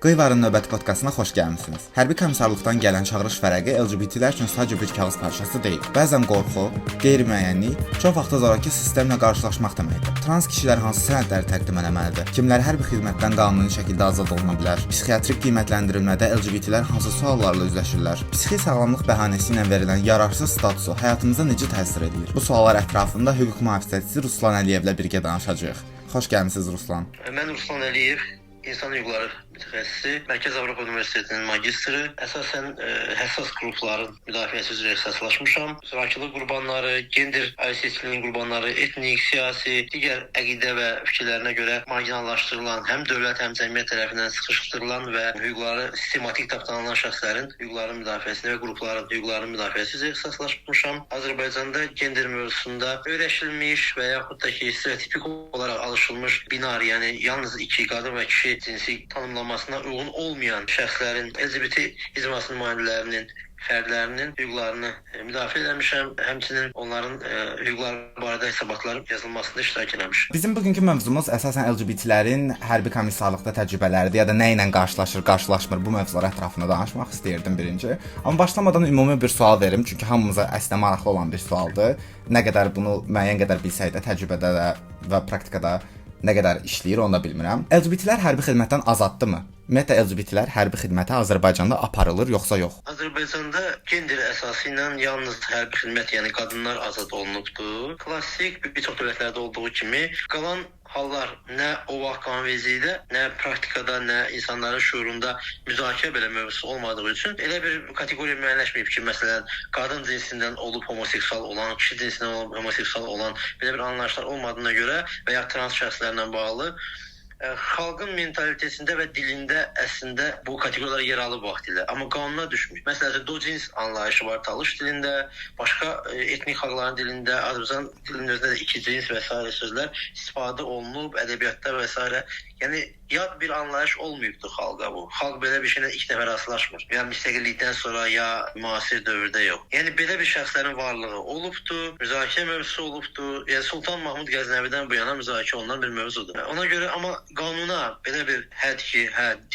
Qıyvarın növbəti podkastına xoş gəlmisiniz. Hərbi komissarlıqdan gələn çağırış vərəqi LGBT-lər üçün sadəcə bir kağız parçası deyil. Bəzən qorxu, qeyri-müəyyənlik, çox vaxt zoraki sistemlə qarşılaşmaq deməkdir. Trans kişilər hansı sənədləri təqdim etməlidir? Kimlər hərbi xidmətdən qanuni şəkildə azad oluna bilər? Psixiatrik qiymətləndirilmədə LGBT-lər hansı suallarla üzləşirlər? Psixi sağlamlıq bəhanəsi ilə verilən yararsız statusu həyatımıza necə təsir edir? Bu suallar ətrafında hüquq mühafizəçisi Ruslan Əliyevlə birgə danışacağıq. Xoş gəlmisiniz Ruslan. Mən Ruslan Əliyev, İnsan Hüquqları mütəxəssisi, Mərkəz Avropa Universitetinin magistri, əsasən həssas qrupların müdafiəsi üzrə ixtisaslaşmışam. Zorakılıq qurbanları, gender ayrı-seçkiliyinin qurbanları, etnik, siyasi, digər əqidə və fikirlərinə görə marginallaşdırılan, həm dövlət, həm cəmiyyət tərəfindən sıxışdırılan və hüquqları sistematik tapdalanılan şəxslərin hüquqlarının müdafiəsində və qrupların hüquqlarının müdafiəsi üzrə ixtisaslaşmışam. Azərbaycanda gender mövzusunda öyrəşilmiş və yaxud da ki, stereotipik olaraq alışılmış binar, yəni yalnız iki qadın və kişi cinsi tanımlamasına uyğun olmayan şəxslərin LGBT icmasının nümayəndələrinin, fərdlərinin hüquqlarını müdafiə etmişəm. Həmçinin onların hüquqları barədə hesabatların yazılmasında iştirak etmişəm. Bizim bugünkü mövzumuz əsasən LGBT-lərin hərbi komissarlıqda təcrübələridir ya da nə ilə qarşılaşır, qarşılaşmır bu mövzular ətrafında danışmaq istəyirdim birinci. Amma başlamadan ümumi bir sual verim, çünki hamımıza əslində maraqlı olan bir sualdır. Nə qədər bunu müəyyən qədər bilsək də təcrübədə də və praktikada nə qədər işləyir, onu da bilmirəm. LGBT-lər hərbi xidmətdən azaddır mı? Ümumiyyətlə LGBT-lər hərbi xidmətə Azərbaycanda aparılır yoxsa yox? Azərbaycanda gender əsası ilə yalnız hərbi xidmət, yəni qadınlar azad olunubdur. Klassik bir çox dövlətlərdə olduğu kimi qalan hallar nə o vaxt konvensiyada, nə praktikada, nə insanların şuurunda müzakirə belə mövzusu olmadığı üçün elə bir kateqoriya müəyyənləşməyib ki, məsələn, qadın cinsindən olub homoseksual olan, kişi cinsindən olub homoseksual olan belə bir anlayışlar olmadığına görə və ya trans şəxslərlə bağlı xalqın mentalitetində və dilində əslində bu kateqoriyalar yer alıb vaxtilə, amma qanuna düşmür. Məsələn, docins anlayışı var Talış dilində, başqa etnik xalqların dilində, Azərbaycan dilinin özündə də iki cins və s. sözlər istifadə olunub ədəbiyyatda və s. Yəni yad bir anlayış olmayıbdır xalqa bu. Xalq belə bir şeylə ilk dəfə rastlaşmır. Ya müstəqillikdən sonra, ya müasir dövrdə yox. Yəni belə bir şəxslərin varlığı olubdur, müzakirə mövzusu olubdur. Yəni Sultan Mahmud Qəznəvidən bu yana müzakirə olunan bir mövzudur. Ona görə amma qanuna belə bir hədd ki,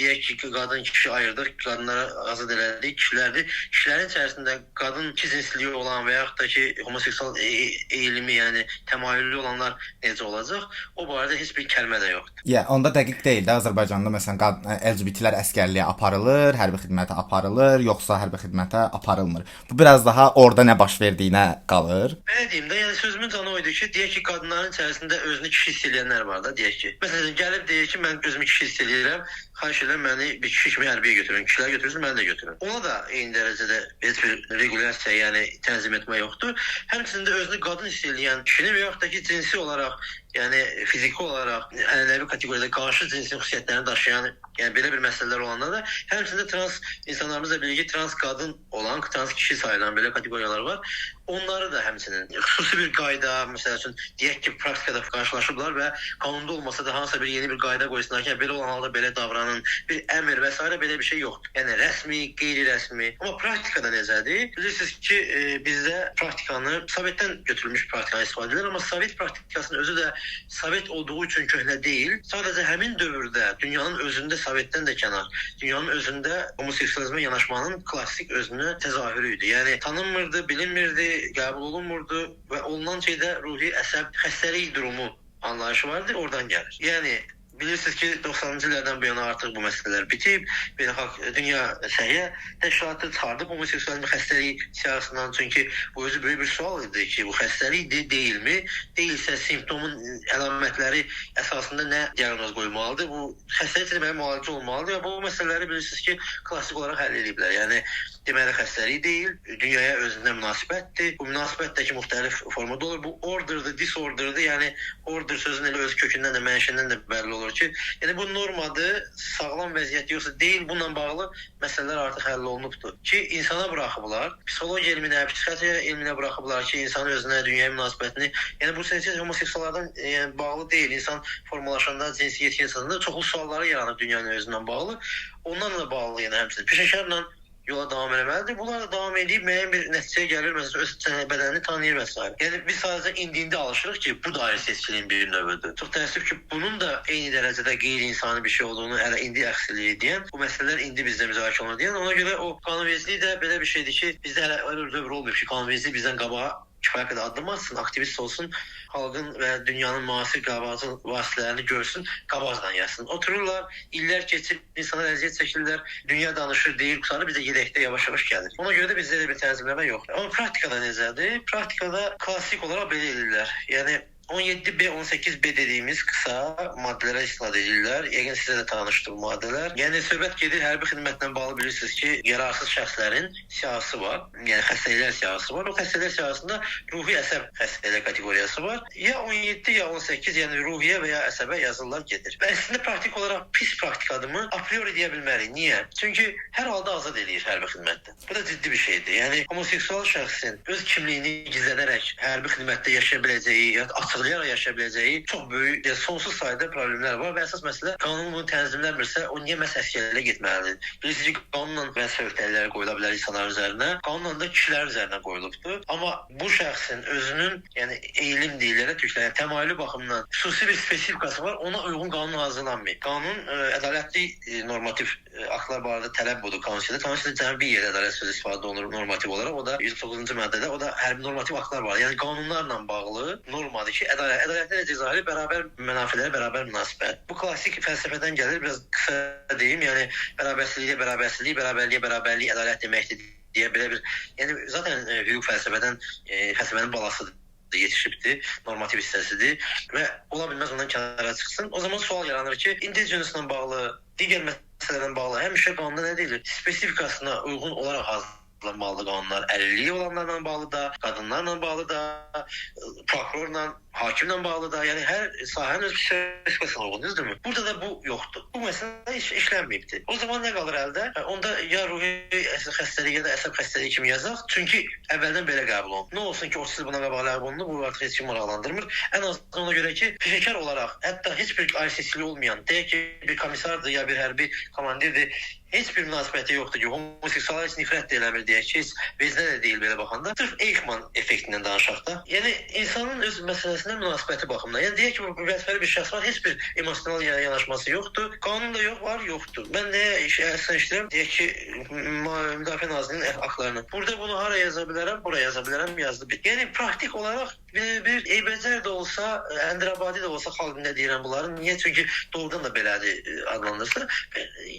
deyək ki, qadın kişi ayırdıq, qadınlara azad elədik, kişilərdir. Kişilərin içərisində qadın iki cinsliyi olan və yaxud da ki, homoseksual eğilimi, yəni təmayüllü olanlar necə olacaq? O barədə heç bir kəlmə də yoxdur. Onda dəqiq deyil də Azərbaycanda məsələn LGBT-lər əsgərliyə aparılır, hərbi xidmətə aparılır, yoxsa hərbi xidmətə aparılmır. Bu biraz daha orada nə baş verdiyinə qalır. Belə deyim də, yəni sözümün canı o idi ki, deyək ki, qadınların içərisində özünü kişi hiss edənlər var da, deyək ki. Məsələn, gəlib deyir ki, mən özümü kişi hiss edirəm, xahiş edirəm məni bir kişi kimi hərbiyə götürün. Kişilər götürürsün, məni də götürün. Ona da eyni dərəcədə heç bir regulasiya, yəni tənzim etmə yoxdur. Həmçinin də özünü qadın hiss edən kişinin və yaxud da ki, cinsi olaraq, yəni fiziki olaraq ənənəvi kateqoriyada qarşı cinsin xüsusiyyətlərini daşıyan, yəni belə bir məsələlər olanda da, həmçində trans insanlarımızla birlikdə trans qadın olan, trans kişi sayılan belə kateqoriyalar var. Onları da həmçinin xüsusi bir qayda, məsəl üçün deyək ki, praktikada qarşılaşıblar və qanunda olmasa da hansısa bir yeni bir qayda qoysunlar ki, belə olan halda belə davranın, bir əmr və s. belə bir şey yoxdur. Yəni rəsmi, qeyri-rəsmi. Amma praktikada necədir? Bilirsiniz ki, bizdə praktikanı Sovetdən götürülmüş praktikanı istifadə edilir, amma Sovet praktikasının özü də Sovet olduğu üçün köhnə deyil. Sadəcə həmin dövrdə dünyanın özündə Sovetdən də kənar, dünyanın özündə homoseksualizmə yanaşmanın klassik özünə təzahürü idi. Yəni tanınmırdı, bilinmirdi, qəbul olunmurdu və olunan şeydə ruhi əsəb xəstəlik durumu anlayışı vardır, oradan gəlir. Yəni bilirsiniz ki, 90-cı illərdən bu yana artıq bu məsələlər bitib. Beynəlxalq Dünya Səhiyyə Təşkilatı çıxardıb homoseksualizm xəstəliyi siyahısından, çünki bu özü böyük bir sual idi ki, bu xəstəlikdir, deyilmi? Deyilsə simptomun əlamətləri əsasında nə diaqnoz qoyulmalıdır? Bu xəstəlik deməli müalicə olmalıdır və bu məsələləri bilirsiniz ki, klassik olaraq həll ediblər. Yəni deməli xəstəlik deyil, dünyaya özündə münasibətdir. Bu münasibət də ki, müxtəlif formada olur. Bu orderdir, disorderdir. Yəni order sözünün elə öz kökündən də, mənşədən də bəlli olur ki, yəni bu normadır, sağlam vəziyyət yoxsa deyil, bununla bağlı məsələlər artıq həll olunubdur. Ki, insana buraxıblar, psixologiya elminə, psixiatriya elminə buraxıblar ki, insanın özünə, dünyaya münasibətini, yəni bu sənsiyyət homoseksuallardan bağlı deyil, insan formalaşanda, cinsiyyət insanında çoxlu sualları yaranır dünyanın özündən bağlı. Ondan da bağlı, yəni həmçinin peşəkarla yola davam etməlidir. Bunlar da davam edib müəyyən bir nəticəyə gəlir, məsələn öz bədənini tanıyır və s. Yəni biz sadəcə indi alışırıq ki, bu da ayrı seçkinin bir növüdür. Çox təəssüf ki, bunun da eyni dərəcədə qeyri-insani bir şey olduğunu hələ indi əksiliyi deyən, bu məsələlər indi bizdə müzakirə olunur deyən, ona görə o qanunvericilik də belə bir şeydir ki, bizdə hələ öyle bir dövr olmuyor ki, qanunvericilik bizdən qabağa kifayət qədər addım atsın, aktivist olsun, xalqın və dünyanın müasir qabaqcıl vasitələrini görsün, qabaqdan yazsın. Otururlar, illər keçir, insanlar əziyyət çəkirlər, dünya danışır, deyir, qusarı, bizə yedəkdə yavaş-yavaş gəlir. Ona görə də bizdə elə bir tənzimləmə yoxdur. Amma praktikada necədir? Praktikada klassik olaraq belə edirlər. Yəni 17B, 18B dediyimiz qısa maddələrə istinad edirlər. Yəqin sizə də tanışdır bu maddələr. Yəni söhbət gedir hərbi xidmətlə bağlı bilirsiniz ki, yararsız şəxslərin siyahısı var. Yəni xəstəliklər siyahısı var. O xəstəliklər siyahısında ruhi əsəb xəstəliklər kateqoriyası var. Ya 17 ya 18, yəni ruhiyyə və ya əsəbə yazılar gedir. Və əslində praktik olaraq pis praktikadımı a priori deyə bilmərik. Niyə? Çünki hər halda azad edir hərbi xidmətdən. Bu da ciddi bir şeydir. Yəni homoseksual şəxsin öz kimliyini gizlədərək hərbi xidmətdə yaşaya biləcəyi, ya açıqlayaraq yaşaya biləcəyi çox böyük, sonsuz sayda problemlər var və əsas məsələ qanun bunu tənzimləmirsə, o niyə məhz əsgərlərə getməlidir? Bilirsiniz ki, qanunla vəzifə öhdəlikləri qoyula bilər insanların üzərinə, qanunla da kişilərin üzərinə qoyulubdur. Amma bu şəxsin özünün, yəni eğilim deyirlər, türklər, yəni təmayülü baxımından xüsusi bir spesifikası var, ona uyğun qanun hazırlanmır. Qanun ədalətli normativ aktlar barədə tələb budur Konstitusiyada. Konstitusiyada cəmi bir yerdə ədalət sözü istifadə olunur normativ olaraq. O da 109-cu maddədə, o da hərbi normativ aktlar var. Yəni qanunlarla bağlı normadır ki, ədalətli və cəzalı bərabər mənafelərə bərabər münasibət. Bu klassik fəlsəfədən gəlir, biraz qısa deyim. Yəni bərabərsizliyə bərabərsizlik, bərabərliyə bərabərlik, ədalət deməkdir deyə belə bir, yəni zaten hüquq fəlsəfənin balasıdır, yetişibdir, normativ hissəsidir və ola bilməz ondan kənara çıxsın. O zaman sual yaranır ki, indigenous-la bağlı, digər məsələlərlə bağlı həmişə qanunda nə deyilir? Spesifikasına uyğun olaraq hazırlanmalıdır qanunlar. Əlilliyi olanlarla bağlı da, qadınlarla bağlı da, prokurorla, hakimlə bağlı da, yəni hər sahənin öz spesifikasına uyğundur, düzdürmü? Burada da bu yoxdur. Bu məsələ işlənməyibdir. O zaman nə qalır əldə? Onda ya ruhi xəstəlik ya da əsəb xəstəliyi kimi yazaq. Çünki əvvəldən belə qəbul olunur. Nə olsun ki, 30 il buna qabaq ləğv olundu, bu artıq heç kim maraqlandırmır. Ən azından ona görə ki, peşəkar olaraq, hətta heç bir ayrı-seçkili olmayan, deyək ki, bir komissardır ya bir hərbi komandirdir, heç bir münasibəti yoxdur ki, homoseksuala heç nifrət də eləmir deyək ki, heç vecinə də deyil belə baxanda. Sırf Eichmann effektindən danışaq da. Yəni insanın öz məsələsinə münasibəti baxımından. Yəni deyək ki, bu vəzifəli bir şəxs var, heç bir emosional yanaşması yoxdur. Qanun da yox, var, yoxdur. Mən nəyə işləyirəm? Deyək ki, Müdafiə Nazirliyinin aktlarını. Burada bunu hara yaza bilərəm, buraya yaza bilərəm, yazdı. Yəni praktik olaraq bir eybəcər də olsa, Əndirabadi də olsa xalq nə deyirəm bunların. Niyə? Çünki doğrudan da belədir adlandırsa,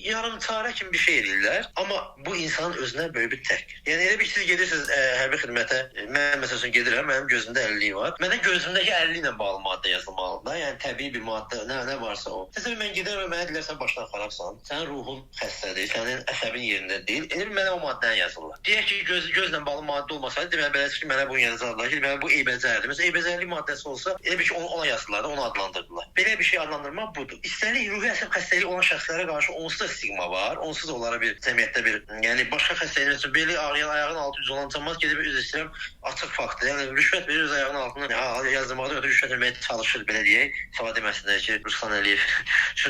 yarım çarə kimi bir şey edirlər. Amma bu insanın özünə böyük bir təhqir. Yəni elə bir siz gedirsiniz hərbi xidmətə, mən məsələn gedirəm, mənim gözümdə 50 var. Mənə gözümdəki 50 ilə bağlı maddə yazılmalıdır. Yəni təbii bir maddə, nə varsa o. Təsəvvür mən gedirəm və mənə deyirlər sən başdan xarabsan, sənin ruhun xəstədir, sənin əsəbin yerində deyil. Elə mənə o maddəni yazırlar. Deyək ki, gözlə bağlı maddə olmasaydı, deməli belə ki, mənə bunu yazacaqlar ki, deməli bu eybəcərdir. Məsələn, eybəcərlik maddəsi olsa, elə bir ki, ona yazdılar da, onu adlandırdılar. Belə bir şey adlandırmaq budur. İstəlik ruhi əsəb xəstəliyi olan şəxslərə qarşı onsuz da stigma var. Onsuz da onlara bir cəmiyyətdə bir, yəni başqa xəstəlik məsələn beli ağrıyan, ayağın altı düz olan cəmaət gedib üzr istəyirəm, açıq faktdır. Yəni rüşvət verir öz ayağının altına, yazdırmaqda ötürü rüşvət verməyə çalışır belə deyək. Səvad deməsinlər ki, Ruslan Əliyev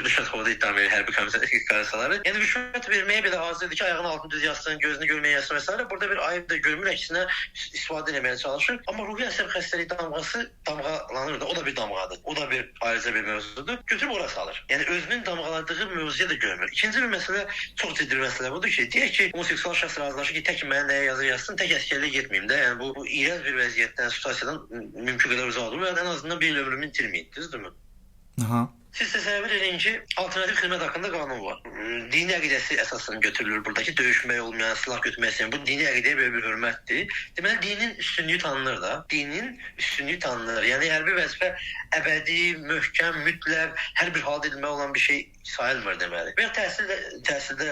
rüşvət xovda iddiam verir hərbi komissiyaları. Yəni rüşvət verməyə belə hazırdır ki, ayağının altını düz yazsın, gözünü görməyə yazsın və s. Burada bir ayıb da görmür, əksinə istifadə etməyə çalışır. Amma ruhi əsəb xəstəliyi damğası damğalanır da, o da bir damğadır. O da bir ayrıca bir mövzudur. Götürüb ora salır. Yəni özünün damğaladığı mövzuya da görmür. İkinci bir məsələ, çox ciddi bir məsələ budur ki, deyək ki, homoseksual şəxs razılaşır ki, tək mənə nəyə yazsın, tək əsgərliyə getməyim də. Yəni bu iyrənc bir vəziyyətdən, situasiyadan mümkün qədər uzaq durur və ən azından bir il ömrümü itirməyim, düzdürmü? Aha. Siz təsəvvür edin ki, alternativ xidmət haqqında qanun var. Dini əqidəsi əsasını götürülür buradakı döyüşmək olmayan, silah götürmək istəyən. Bu dini əqidəyə böyük bir hörmətdir. Deməli, dinin üstünlüyü tanınır da. Dinin üstünlüyü tanınır. Yəni, hərbi vəzifə əbədi, möhkəm, mütləq, hər bir halda edilmək olan bir şey sayılmır deməli. Və təhsildə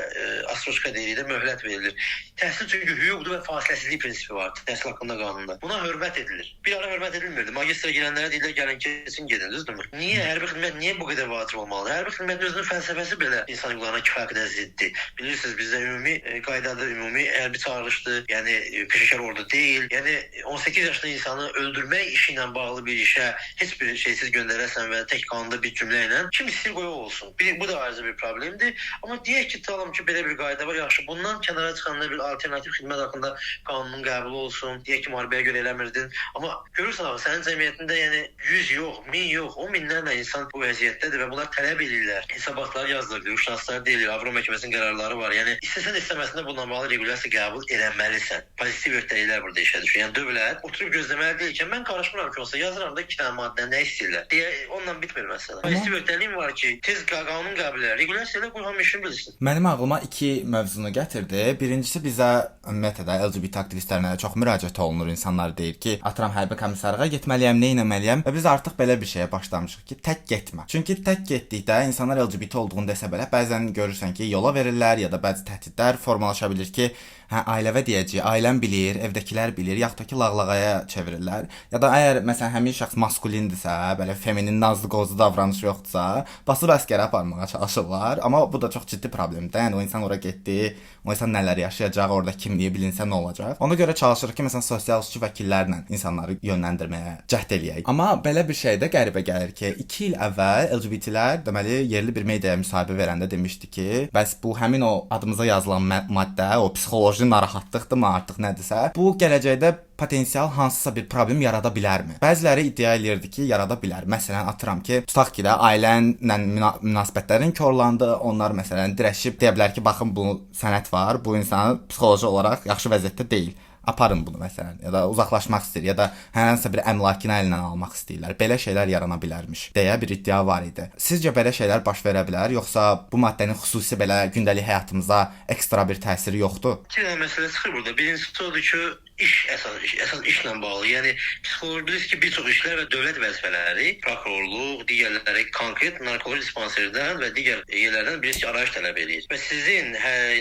astroşka deyilir, möhlət verilir. Təhsil çünki hüquqdur və fasiləsizlik prinsipi var təhsil haqqında qanunda. Buna hörmət edilir. Bir ara hörmət edilmirdi. Magistra girənlərə deyirlər, gəlin kesin gedin, düzdürmü? Niyə hərbi xidmət niyə bu qədər vacib olmalıdır? Hərbi xidmətin özünün fəlsəfəsi belə insan hüquqlarına kifayət qədər ziddir. Bilirsiniz, bizdə ümumi qaydadır, ümumi hərbi çağırışdır. Yəni peşəkar ordu deyil. Yəni 18 yaşlı insanı öldürmək işi ilə bağlı bir işə heç bir şeysiz göndərəsən və tək qanunda bir cümlə ilə kim istəyir qoy olsun. Bu bu da ayrıca bir problemdir. Amma deyək ki, tutalım ki, belə bir qayda var, yaxşı. Bundan kənara çıxanda bir alternativ xidmət haqqında qanunun qəbulu olsun. Deyək ki, müharibəyə görə eləmirdin. Amma görürsən axı, sənin cəmiyyətində yəni 100 yox, 1000 yox, 10 minlərlə insan bu vəziyyətdədir və bunlar tələb edirlər. Hesabatlar yazdırılır, uşaqlar deyilir, Avropa Məhkəməsinin qərarları var. Yəni istəsən istəməsən bu normal regulasiya qəbul eləməlisən. Pozitiv öhdəliklər burada işə düşür. Yəni dövlət oturub gözləməli deyil ki, mən qarışmıram ki, olsa yazıram da 2 dənə maddə nə istəyirlər. Deyə onunla bitmir məsələ. Pozitiv öhdəliyin var ki, tez qanun qəbul elə, regulasiya elə qoy hamı işini bilsin. Mənim ağlıma iki mövzunu gətirdi. Birincisi bizə ümumiyyətlə də LGBT aktivistlərinə çox müraciət olunur. İnsanlar deyir ki, atıram hərbi komissarlığa getməliyəm, nə etməliyəm və biz artıq belə bir şeyə başlamışıq ki, tək getmə. Çünki tək getdikdə insanlar LGBT olduğunu desə belə bəzən görürsən ki, yola verirlər ya da bəzi təhdidlər formalaşa bilir ki, ailəvə deyəcək, ailəm bilir, evdəkilər bilir, yaxud da ki, lağlağaya çevirirlər. Ya da əgər məsələn həmin şəxs maskulindirsə, belə feminin nazlı qozlu davranışı yoxdursa, basıb əsgərə aparmağa çalışırlar. Amma bu da çox ciddi problemdir. Yəni o insan ora getdi, o insan nələr yaşayacaq, orada kimliyi bilinsə nə olacaq. Ona görə çalışırıq ki, məsələn sosial hüquqçu vəkillərlə insanları yönləndirməyə cəhd eləyək. Amma belə bir şey də qəribə gəlir ki, 2 il əvvəl LGBT-lər deməli yerli bir mediaya müsahibə verəndə demişdi ki, bəs bu həmin o adımıza yazılan maddə, o psixoloji narahatlıqdırmı artıq nədirsə, bu gələcəkdə potensial hansısa bir problem yarada bilərmi? Bəziləri iddia edirdi ki, yarada bilər. Məsələn, atıram ki, tutaq ki də ailənlə münasibətlərin korlandı, onlar məsələn dirəşib deyə bilər ki, baxın bu sənət var, bu insan psixoloji olaraq yaxşı vəziyyətdə deyil. Aparın bunu məsələn, ya da uzaqlaşmaq istəyir, ya da hər hansı bir əmlakını əlindən almaq istəyirlər. Belə şeylər yarana bilərmiş deyə bir iddia var idi. Sizcə belə şeylər baş verə bilər, yoxsa bu maddənin xüsusi belə gündəlik həyatımıza ekstra bir təsiri yoxdur? İki dənə məsələ çıxır burada. Birincisi odur ki, əsas işlə bağlı. Yəni psixoloji bilirsiniz ki, bir çox işlər və dövlət vəzifələri, prokurorluq, digərləri konkret narkoloji dispanserdən və digər yerlərdən birisi arayış tələb edir. Və sizin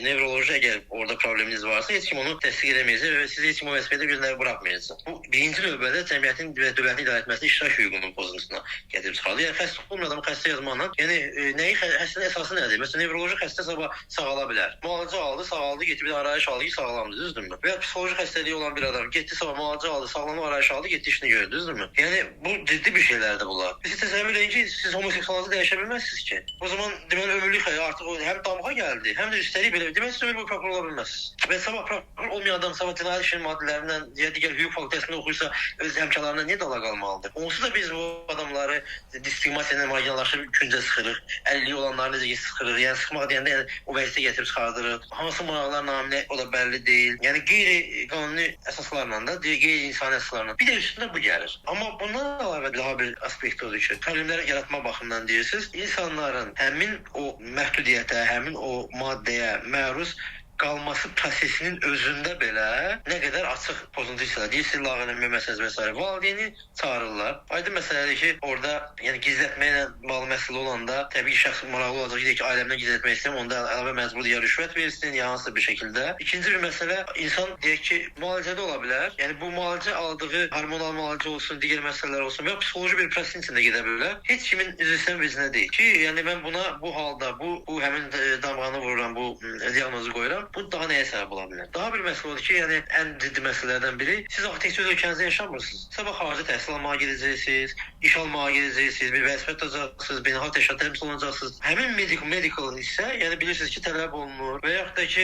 nevroloji əgər orada probleminiz varsa, heç kim onu təsdiq edəməyəcək və sizi heç kim o vəzifədə gözləri buraxmayacaq. Bu birinci növbədə cəmiyyətin və dövlətin idarə etməsində iştirak hüququnun pozuntusuna gətirib çıxarır. Yəni xəstə olmayan adamı xəstə yazmaqla, yəni nəyi xəstənin əsası nədir? Məsələn, nevroloji xəstə sabah sağala bilər. Müalicə aldı, sağaldı, getdi bir arayış aldı ki, sağlamdır, düzdürmü? Və ya psixoloji xəstəliyi olan bir adam getdi sabah müalicə aldı, sağlamlıq arayış aldı, getdi işini gördü, düzdürmü? Yəni bu ciddi bir şeylərdir bunlar. Siz təsəvvür edin ki, siz homoseksualınızı dəyişə bilməzsiniz ki. O zaman deməli ömürlük artıq həm damğa gəldi, həm də üstəlik belə demək siz ömür boyu prokuror ola bilməzsiniz. Və sabah prokuror olmayan adam sabah cinayət işinin maddələrindən ya digər hüquq fakültəsində oxuyursa öz həmkarlarına niyə dala qalmalıdır? Onsuz da biz bu adamları diskriminasiya ilə marginallaşıb küncə sıxırıq. Əlilliyi olanları necə ki sıxırıq. Yəni sıxmaq deyəndə yəni, o vəziyyətə gətirib çıxardırıq. Hansı maraqlar naminə o da bəlli deyil. Yəni qeyri-qanuni əsaslarla da, qeyri-insani əsaslarla. Bir də üstündə bu gəlir. Amma bundan əlavə daha bir aspekt odur ki, problemləri yaratma baxımından deyirsiniz, insanların həmin o məhdudiyyətə, həmin o maddəyə məruz qalması prosesinin özündə belə nə qədər açıq pozuntu hissələr. Deyirsiz, lağınəmə məsələsi və s. Valideyni çağırırlar. Aydın məsələdir ki, orada yəni gizlətməklə bağlı məsələ olanda təbii ki, şəxs maraqlı olacaq ki, ailəmdən gizlətmək istəyirəm, onda əlavə məcbur ya rüşvət versin, ya hansısa bir şəkildə. İkinci bir məsələ, insan deyək ki, müalicədə ola bilər. Yəni bu müalicə aldığı hormonal müalicə olsun, digər məsələlər olsun və ya psixoloji bir prosesin içində gedə bilər. Heç kimin üzrəsən vecinə deyil ki, yəni mən buna bu halda bu həmin damğanı vururam, bu diaqnozu qoyuram. Bu daha nəyə səbəb ola bilər? Daha bir məsələ odur ki, yəni ən ciddi məsələlərdən biri, siz axı təkcə öz ölkənizdə yaşamırsınız. Sabah xarici təhsil almağa gedəcəksiniz, iş almağa gedəcəksiniz, bir vəzifə tutacaqsınız, beynəlxalq təşkilat təmsil olunacaqsınız. Həmin medical isə, yəni bilirsiniz ki, tələb olunur və yaxud da ki,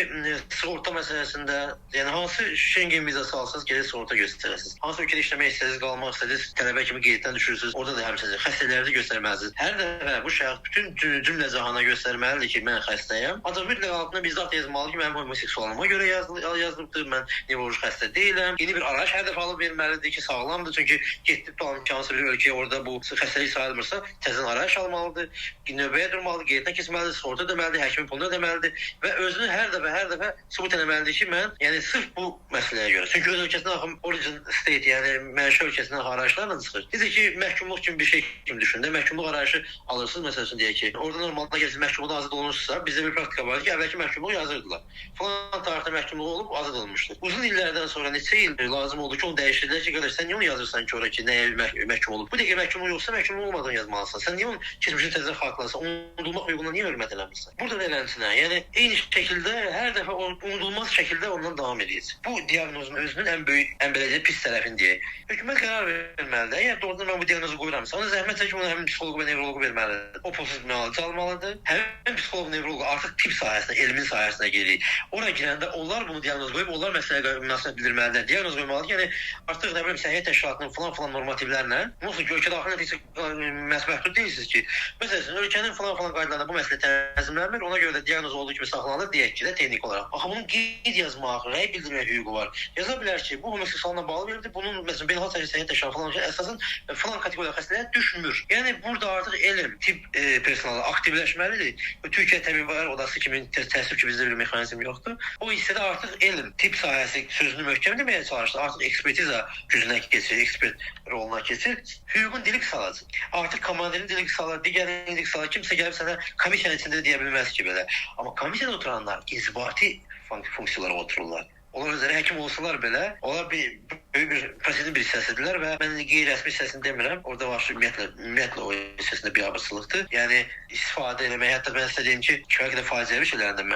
sığorta məsələsində, yəni hansı Schengen vizası alsanız, gəlib sığorta göstərəsiniz. Hansı ölkədə işləmək istəyirsiniz, qalmaq istəyirsiniz, tələbə kimi qeyddən düşürsünüz, orada da həmçinin xəstələrinizi göstərməlisiniz. Hər dəfə bu şəxs bütün cümlə cahana göstərməlidir ki, mən xəstəyəm. Ancaq mütləq altına bizzat yazmalı ki, mənim homoseksualıma görə yazılıbdır, mən nevroloji xəstə deyiləm. Yeni bir arayış hər dəfə alıb verməlidir ki, sağlamdır. Çünki getdi tutalım ki, hansı bir ölkəyə orada bu xəstəlik sayılmırsa, təzən arayış almalıdır, növbəyə durmalıdır, qeyddən keçməlidir, sığorta deməlidir, həkimin pulunu deməlidir və özünü hər dəfə sübut etməlidir ki, mən yəni sırf bu məsələyə görə. Çünki öz ölkəsindən axım origin state, yəni mənşə ölkəsindən arayışlarla çıxır. Necə ki, məhkumluq kimi bir şey kimi düşünün. Məhkumluq arayışı alırsınız, məsəl üçün deyək ki, orada normalda gəlsiniz məhkumluqdan azad olunursa, bizdə bir praktika var ki, əvvəlki məhkumluq yazırdılar. Falan tarixdə məhkumluq olub azad olmuşdur. Uzun illərdən sonra neçə il lazım oldu ki, onu dəyişdirdilər ki, qardaş sən niyə onu yazırsan ki, ora ki, nəyə məhkum olub? Bu dəqiqə məhkumluq yoxsa məhkumluq olmadan yazmalısan. Sən niyə onu keçmişin təzə xatırlasan? Unudulmaq hüququna niyə hörmət eləmirsən? Burada da eləmsinə. Yəni eyni şəkildə hər dəfə unudulmaz şəkildə ondan davam edir. Bu diaqnozun özünün ən böyük, ən belə pis tərəfini deyək. Hökumət qərar verməlidir. Əgər doğrudan mən bu diaqnozu qoyuramsa, ona zəhmət çəkib onu həmin psixoloq və nevroloq verməlidir. O pulsuz müalicə almalıdır. Həmin psixoloq, nevroloq artıq tibb sahəsinə, elmin sahəsinə gəlir. Ora girəndə onlar bunu diaqnoz qoyub, onlar məsələyə münasibət bildirməlidir. Diaqnoz qoymalıdır. Yəni artıq nə bilim səhiyyə təşkilatının falan normativlərlə, nasıl ki, ölkə daxilində məhdud deyilsiniz ki, məsələn, ölkənin falan qaydalarında bu məsələ tənzimlənmir, ona görə də diaqnoz olduğu kimi saxlanılır, deyək ki, də texnik olaraq. Axı bunun qeyd yazmaq, rəy bildirmək hüququ var. Yaza bilər ki, bu homoseksualla bağlı verildi, bunun məsələn beynəlxalq səhiyyə təşkilatı falan əsasən falan kateqoriya xəstəliyə düşmür. Yəni burada artıq elm, tibb personalı aktivləşməlidir. Türkiyə Təbiblər Odası kimi təəssüf ki, bizdə bir mexanizm yoxdur. O hissədə artıq elm, tibb sahəsi sözünü möhkəm deməyə çalışır. Artıq ekspertiza gücünə keçir, ekspert roluna keçir. Hüququn dili qısalacaq. Artıq komandirin dili qısalır, digərinin dili qısalır. Kimsə gəlib sənə komissiyanın içində deyə bilməz ki, belə. Amma komissiyada oturanlar inzibati funksiyalara otururlar. Onlar özləri həkim olsalar belə, onlar böyük bir prosesin bir hissəsidirlər və mən qeyri-rəsmi hissəsini demirəm. Orada var ümumiyyətlə o hissəsində bir abırsılıqdır. Yəni istifadə eləmək, hətta mən sizə deyim ki, kifayət qədər faciəvi şeylərdən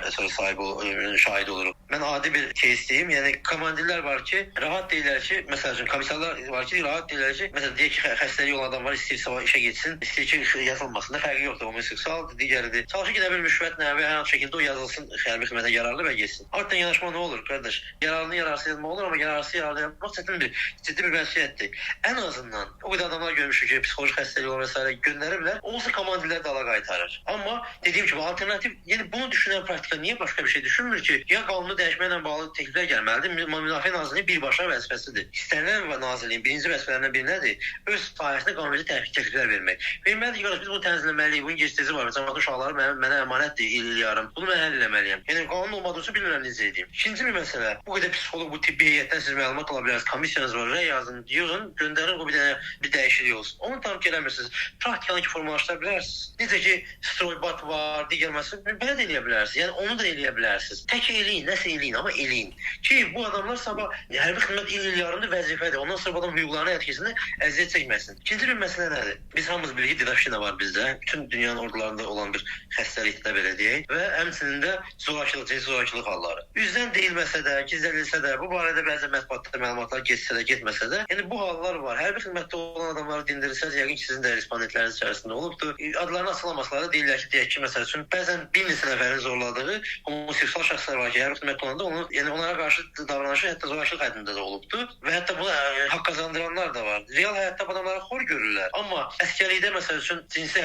şahid olurum. Mən adi bir case deyim. Yəni komandirlər var ki, rahat deyirlər ki, məsəl üçün komissarlar var ki, rahat deyirlər ki, məsələn deyək ki, xəstəliyi olan adam var, istəyir sabah işə getsin, istəyir ki, yazılmasın da fərqi yoxdur, homoseksual, digəridir. Çalışır ki, nə bir müşvətlə və hər hansı şəkildə o yazılsın, hərbi xidmətə yararlı və getsin. Ardından yanaşma nə olur, qardaş? Yararlı yararsız yazmaq olur, amma yararsız yazmaq ciddi bir məsuliyyətdir. Ən azından o qədər adamlar görmüşük ki, psixoloji xəstəlik olan və s. göndərə bilər, olsa komandirlər dala qaytarır. Amma dediyim kimi alternativ, yəni bunu düşünən praktika niyə başqa bir şey düşünmür ki, ya qanunu dəyişməklə bağlı təkliflər gəlməlidir. Müdafiə Nazirliyi birbaşa vəzifəsidir. İstənilən nazirliyin birinci vəzifələrindən biri nədir? Öz sahəsində qanunvericiliyə təkliflər vermək. Verməlidir ki, biz bunu tənzimləməliyik. Bunun gec-tezi var. Cəmiyyət uşaqları mənə əmanətdir, il yarım. Bunu mən həll etməliyəm. Yəni qanun olmadığını bilmirəm necə edeyim. İkinci bir məsələ. Bu qədər psixoloq, bu tibbi heyətdən siz məlumat ala bilərsiniz. Komissiyanız var, rəy yazın, göndərin, o bir dəyişiklik olsun. Onu tam gələmirsiniz. Praktikanı ki, formalaşdıra bilərsiniz. Necə ki, stroybat var, digər məsələ, belə də eləyə bilərsiniz. Yəni onu da eləyə bilərsiniz. Tək eləyin, nəsə eləyin, amma eləyin. Ki, bu adamlar sabah hərbi xidmət il yarımda vəzifədir. Ondan sonra bu adam hüquqlarına ətkisində əziyyət çəkməsin. İkinci bir məsələ nədir? Biz hamımız bilirik ki, didakşina var bizdə. Bütün dünyanın ordularında olan bir xəstəlikdə belə deyək və həmçinin də zorakılıq halları. Üzdən deyilməsə də, gizlədilsə də, bu barədə bəzi mətbuatda məlumatlar getsə də, getməsə də, yəni bu hallar var. Hərbi xidmətdə olan adamları dindirsəz, yəqin ki, sizin də respondentləriniz içərisində olubdur. Adlarını açıqlamasalar da deyirlər ki, deyək ki, məsəl üçün, bəzən bir neçə nəfərin zorladığı homoseksual şəxslər var ki, hərbi xidmətdə olanda onu, yəni onlara qarşı davranışı hətta zorakılıq həddində də olubdur və hətta buna haqq qazandıranlar da var. Real həyatda bu adamları xor görürlər. Amma əsgərlikdə məsəl üçün cinsi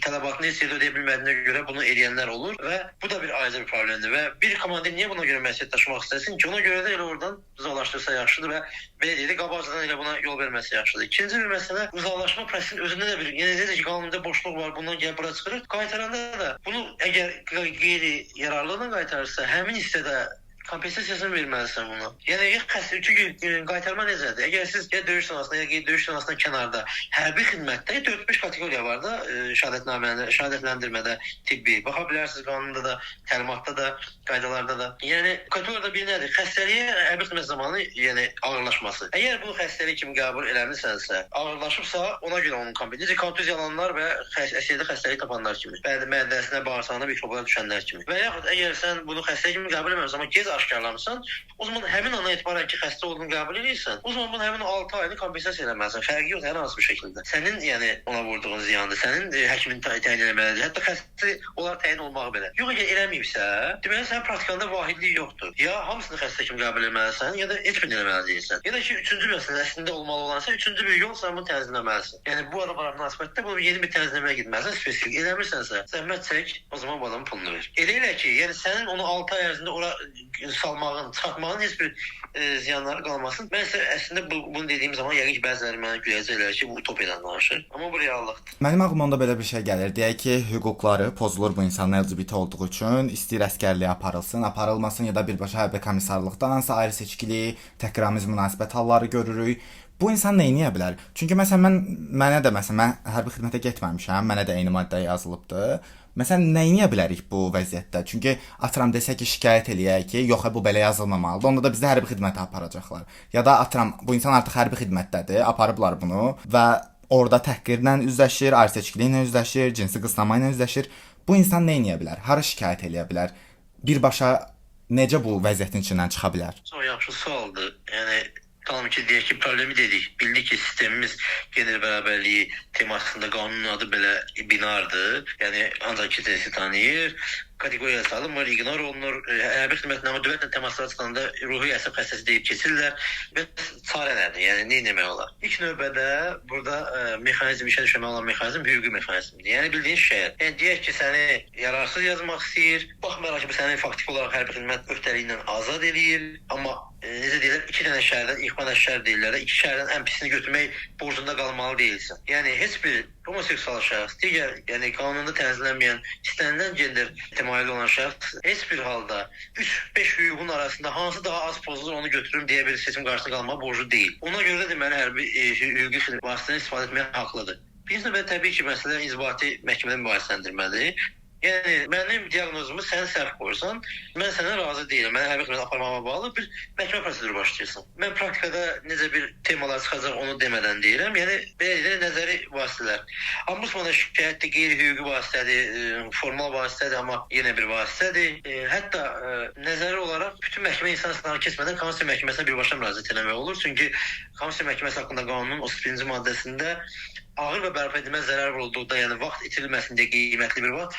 tələbatını heç yerdə ödəyə bilmədiyinə görə bunu edənlər olur və bu da bir ayrıca bir problemdir və bir komandir niyə buna görə məsuliyyət daşımaq istəsin ki, ona görə də elə oradan uzaqlaşdırsa yaxşıdır və belə deyək, qabaqcadan elə buna yol verməsi yaxşıdır. İkinci bir məsələ, uzaqlaşma prosesinin özündə də bir, yəni necə ki, qanunda boşluq var, bundan gəlib bura çıxırır. Qaytaranda da bunu əgər qeyri-yararlıqla qaytarırsa, həmin hissədə kompensasiyasını verməlisən buna. Yəni çünki qaytarma necədir? Əgər siz ya döyüş sahəsində, ya döyüş sahəsindən kənarda hərbi xidmətdə 4-5 kateqoriya var da, şəhadətləndirmədə, tibbi. Baxa bilərsiniz qanunda da, təlimatda da, qaydalarda da. Yəni kateqoriyada bir nədir? Xəstəliyə hərbi xidmət zamanı, yəni ağırlaşması. Əgər bu xəstəlik kimi qəbul eləmisənsə, ağırlaşıbsa, ona görə onun kompensasiya kontuziyalanlar və əsgərdə xəstəlik tapanlar kimi. Bəli, mədəsinə, bağırsağına mikroblar düşənlər kimi. Və yaxud əgər sən bunu xəstəlik kimi qəbul etmirsən, amma gec aşkarlamısan, o zaman həmin ana etibarən ki, xəstə olduğunu qəbul edirsən, o zaman bunu həmin 6 ayını kompensasiya eləməlisən. Fərqi yox, hər hansı bir şəkildə. Sənin, yəni ona vurduğun ziyandır. Sənin həkimin təyin eləməlidir. Hətta xəstə onlar təyin olmağı belə. Yox, əgər eləməyibsə, deməli sənin praktikanda vahidlik yoxdur. Ya hamısını xəstə kimi qəbul etməlisən, ya da heç birini eləməli deyilsən. Ya da ki, üçüncü məsələ əslində olmalı olansa, üçüncü bir yol sən bunu tənzimləməlisən. Yəni bu adamlara münasibətdə bunu yeni bir tənzimləməyə getməlisən, spesifik eləmirsənsə, zəhmət çək, o zaman bu adamın pulunu ver. Elə ki, yəni sənin onu 6 ay ərzində ora salmağın, çatmağın heç bir ziyanları qalmasın. Mən isə əslində bunu dediyim zaman yəqin ki, bəziləri mənə güləcəklər ki, bu utopiyadan danışır. Amma bu reallıqdır. Mənim ağlımda belə bir şey gəlir. Deyək ki, hüquqları pozulur bu insanın LGBT olduğu üçün, istəyir əsgərliyə aparılsın, aparılmasın ya da birbaşa hərbi komissarlıqdansa ayrı seçkili, təhqiramiz münasibət halları görürük. Bu insan nə edə bilər? Çünki məsələn mən hərbi xidmətə getməmişəm, mənə də eyni maddə yazılıbdı. Məsələn, nə edə bilərik bu vəziyyətdə? Çünki atıram desək ki, şikayət eləyək ki, yox, bu belə yazılmamalıdır. Onda da bizə hərbi xidmətə aparacaqlar. Ya da atıram bu insan artıq hərbi xidmətdədir, aparıblar bunu və orada təhqirlə üzləşir, ayrı seçkiliklə üzləşir, cinsi qısnama ilə üzləşir. Bu insan nə edə bilər? Hara şikayət eləyə bilər? Birbaşa necə bu vəziyyətin içindən çıxa bilər? Çox yaxşı sualdır. Yəni tamam ki, deyək ki, problemi dedik. Bildik ki, sistemimiz genel bərabərliyi temasında qanunun adı belə binardır. Yəni ancaq iki cinsi tanıyır. Kateqoriya salınmır, ignor olunur. Hərbi xidmətnamə dövlətlə təmaslara çıxanda ruhi əsəb xəstəsi deyib keçirlər və çarə nədir? Yəni nə etmək olar? İlk növbədə burada mexanizm işə düşməli olan mexanizm hüquqi mexanizmdir. Yəni bildiyin şərait. Yəni deyək ki, səni yararsız yazmaq istəyir. Baxmayaraq ki, səni faktik olaraq hərbi xidmət öhdəliyindən azad eləyir, amma necə deyirlər, iki dənə şəhərdən ixvan əşşər deyirlər. İki şəhərdən ən pisini götürmək borcunda qalmalı deyilsən. Yəni heç bir homoseksual şəxs, digər, yəni qanunda tənzimlənməyən istənilən gender təmayüllü olan şəxs heç bir halda 3-5 hüququn arasında hansı daha az pozulur onu götürürüm deyə bir seçim qarşısında qalmağa borcu deyil. Ona görə də deməli hərbi hüquqi vasitədən istifadə etməyə haqlıdır. Birinci növbədə təbii ki, məsələ inzibati məhkəmədə mübahisələndirməlidir. Yəni mənim diaqnozumu sən səhv qoyursan, mən sənə razı deyiləm. Mənə hərbi xidmət aparmağıma bağlı bir məhkəmə proseduru başlayırsan. Mən praktikada necə bir temalar çıxacaq onu demədən deyirəm. Yəni belə nəzəri vasitələr. Ombudsmana şikayət də qeyri-hüquqi vasitədir, formal vasitədir, amma yenə bir vasitədir. Hətta nəzəri olaraq bütün məhkəmə insan sınavı keçmədən Konstitusiya məhkəməsinə birbaşa müraciət etmək olur. Çünki Konstitusiya məhkəməsi haqqında qanunun 31-ci maddəsində ağır və bərpa edilməz zərər vurulduqda, yəni vaxt itirilməsin deyə qiymətli bir vaxt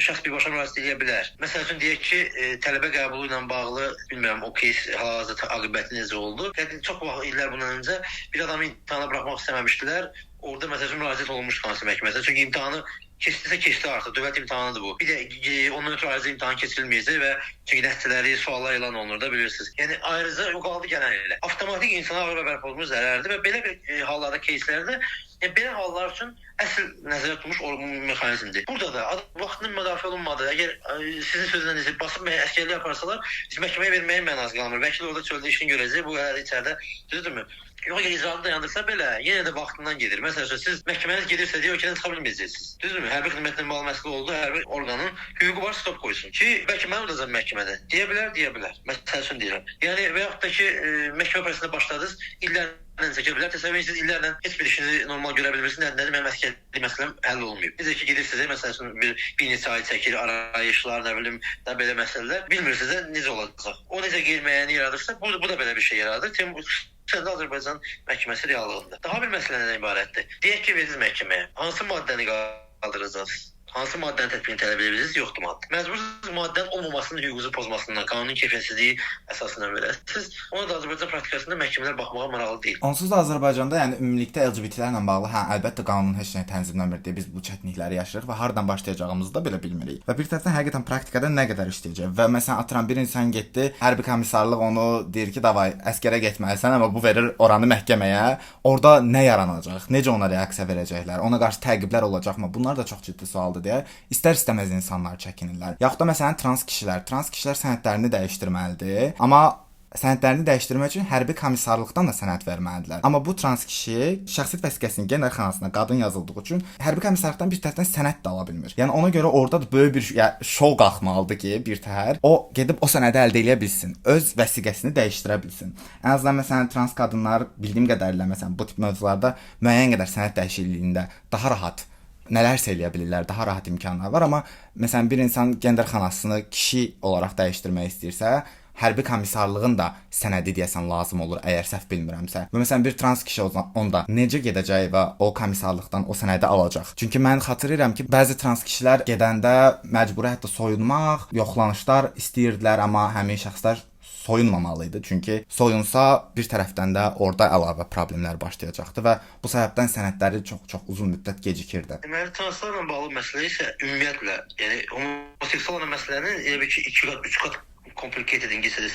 şəxs birbaşa müraciət edə bilər. Məsəl üçün deyək ki, tələbə qəbulu ilə bağlı, bilmirəm, o keys hal-hazırda aqibəti necə oldu. Çox vaxt illər bundan öncə bir adamı imtahana buraxmaq istəməmişdilər. Orada məsəl üçün müraciət olunmuş Konstitusiya məhkəməsinə. Çünki imtahanı keçdi artıq. Dövlət imtahanıdır bu. Bir də ondan ötürü ayrıca imtahan keçirilməyəcək və çünki nəticələri, suallar elan olunur da bilirsiniz. Yəni ayrıca o qaldı gələnlə. Avtomatik insana ağır və bərpa olunmuş zərərdir və belə bir hallarda, keyslərdə belə hallar üçün əsl nəzərdə tutulmuş mexanizmdir. Burada da vaxtının müdafiə olunmadığı, əgər sizin sözünüzə basıb əsgərlik aparsalar, biz məhkəməyə verməyin mənası qalmır. Vəkil orada çöldə işini görəcək, bu hələ içəridə, düzdürmü? Yox, icraatı dayandırsa belə, yenə də vaxtından gedir. Məsələn, siz məhkəməniz gedirsə deyə ölkədən çıxa bilməyəcəksiniz. Düzdürmü? Hərbi xidmətlə bağlı məsələ oldu, hərbi orqanın hüququ var, stop qoysun ki, bəlkə mən olacağam məhkəmədə. Deyə bilər. Məsəl üçün deyirəm. Yəni və yaxud da ki, məhkəmə prosesində başladınız, illərlə çəkə bilər. Təsəvvür edirsiniz, illərlə heç bir işinizi normal görə bilmirsiniz. Nədir? Mənim əsgərlik məsələm həll olmayıb. Necə ki, gedirsiniz, məsəl üçün bir neçə ay çəkir, arayışlar, nə bilim, da belə məsələlər. Bilmirsiniz necə olacaq. O necə qeyri-müəyyəni yaradırsa, bu da belə bir şey yaradır. Azərbaycan məhkəməsi reallığında. Daha bir məsələ nədən ibarətdir? Deyək ki, verirsiniz məhkəməyə. Hansı maddəni qaldıracaqsınız? Hansı maddənin tətbiqini tələb edirsiniz? Yoxdur maddə. Məcbursunuz maddənin olmamasının hüququnuzu pozmasından, qanunun keyfiyyətsizliyi əsasından verəsiniz. Ona da Azərbaycan praktikasında məhkəmələr baxmağa maraqlı deyil. Onsuz da Azərbaycanda, yəni ümumilikdə LGBT-lərlə bağlı, əlbəttə qanun heç nə tənzimləmir deyə biz bu çətinlikləri yaşayırıq və hardan başlayacağımızı da belə bilmirik. Və bir tərəfdən həqiqətən praktikada nə qədər işləyəcək və məsələn atıram bir insan getdi, hərbi komissarlıq onu deyir ki, davay əskərə getməlisən, amma bu verir oranı məhkəməyə. Orada nə yaranacaq? Necə ona reaksiya verəcəklər? Ona qarşı təqiblər olacaqmı? Bunlar da çox ciddi sualdır deyə istər-istəməz insanlar çəkinirlər. Yaxud da məsələn trans kişilər sənədlərini dəyişdirməlidir, amma sənədlərini dəyişdirmək üçün hərbi komissarlıqdan da sənəd verməlidirlər. Amma bu trans kişi şəxsiyyət vəsiqəsinin generalxanasına qadın yazıldığı üçün hərbi komissarlıqdan bir tərəfdən sənəd də ala bilmir. Yəni ona görə orada da böyük bir şou qalxmalıdır ki, bir təhər o gedib o sənədi əldə edə bilsin, öz vəsiqəsini dəyişdirə bilsin. Ən azından məsələn trans qadınlar bildiyim qədərilə məsələn bu tip mövzularda müəyyən qədər sənəd dəyişikliyində daha rahat nələrsə eləyə bilirlər, daha rahat imkanlar var, amma məsələn bir insan generalxanasını kişi olaraq dəyişdirmək istəyirsə, hərbi komissarlığın da sənədi deyəsən lazım olur, əgər səhv bilmirəmsə. Və məsələn bir trans kişi onda necə gedəcək və o komissarlıqdan o sənədi alacaq? Çünki mən xatırlayıram ki, bəzi trans kişilər gedəndə məcburi hətta soyunmaq, yoxlanışlar istəyirdilər, amma həmin şəxslər soyunmamalı idi. Çünki soyunsa bir tərəfdən də orada əlavə problemlər başlayacaqdı və bu səbəbdən sənədləri çox uzun müddət gecikirdi. Deməli, translarla bağlı məsələ isə ümumiyyətlə, yəni homoseksual məsələnin elə bir ki 2 qat, 3 qat complicated İngilizcədə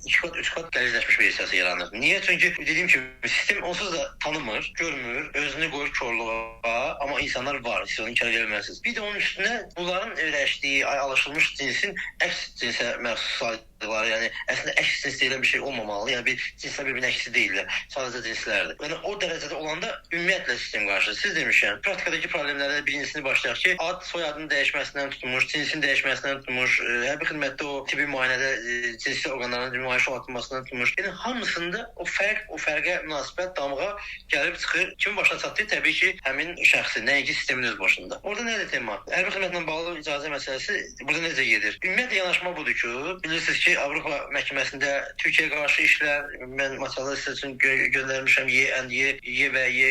2 qat, 3 qat gəlizləşmiş versiyası yaranır. Niyə? Çünki dediyim kimi sistem onsuz da tanımır, görmür, özünü qoyur korluğa, amma insanlar var, siz onu inkar edilməlisiniz. Bir də onun üstünə bunların öyrəşdiyi, alışılmış cinsin əks cinsə məxsus yəni əslində əks cins deyilən bir şey olmamalı. Yəni bir cinslər bir-birinin əksi deyillər. Sadəcə cinslərdir. Yəni o dərəcədə olanda ümumiyyətlə sistem qarşı. Siz demişəm, praktikadakı problemlərdən birincisini başlayaq ki, ad soyadının dəyişməsindən tutmuş, cinsin dəyişməsindən tutmuş, hərbi xidmətdə o tibbi müayinədə cinsi orqanların nümayiş olunmasından tutmuş. Yəni hamısında o fərqə münasibət damğa gəlib çıxır. Kimin başına çatdı? Təbii ki, həmin şəxsin, nəinki sistemin öz başında. Orada nədir tema? Hərbi xidmətlə bağlı icazə məsələsi burada necə gedir? Ümumiyyətlə yanaşma budur ki, bilirsiniz ki, Avropa məhkəməsində Türkiyəyə qarşı işlər, mən materialları sizə üçün göndərmişəm, Y və Y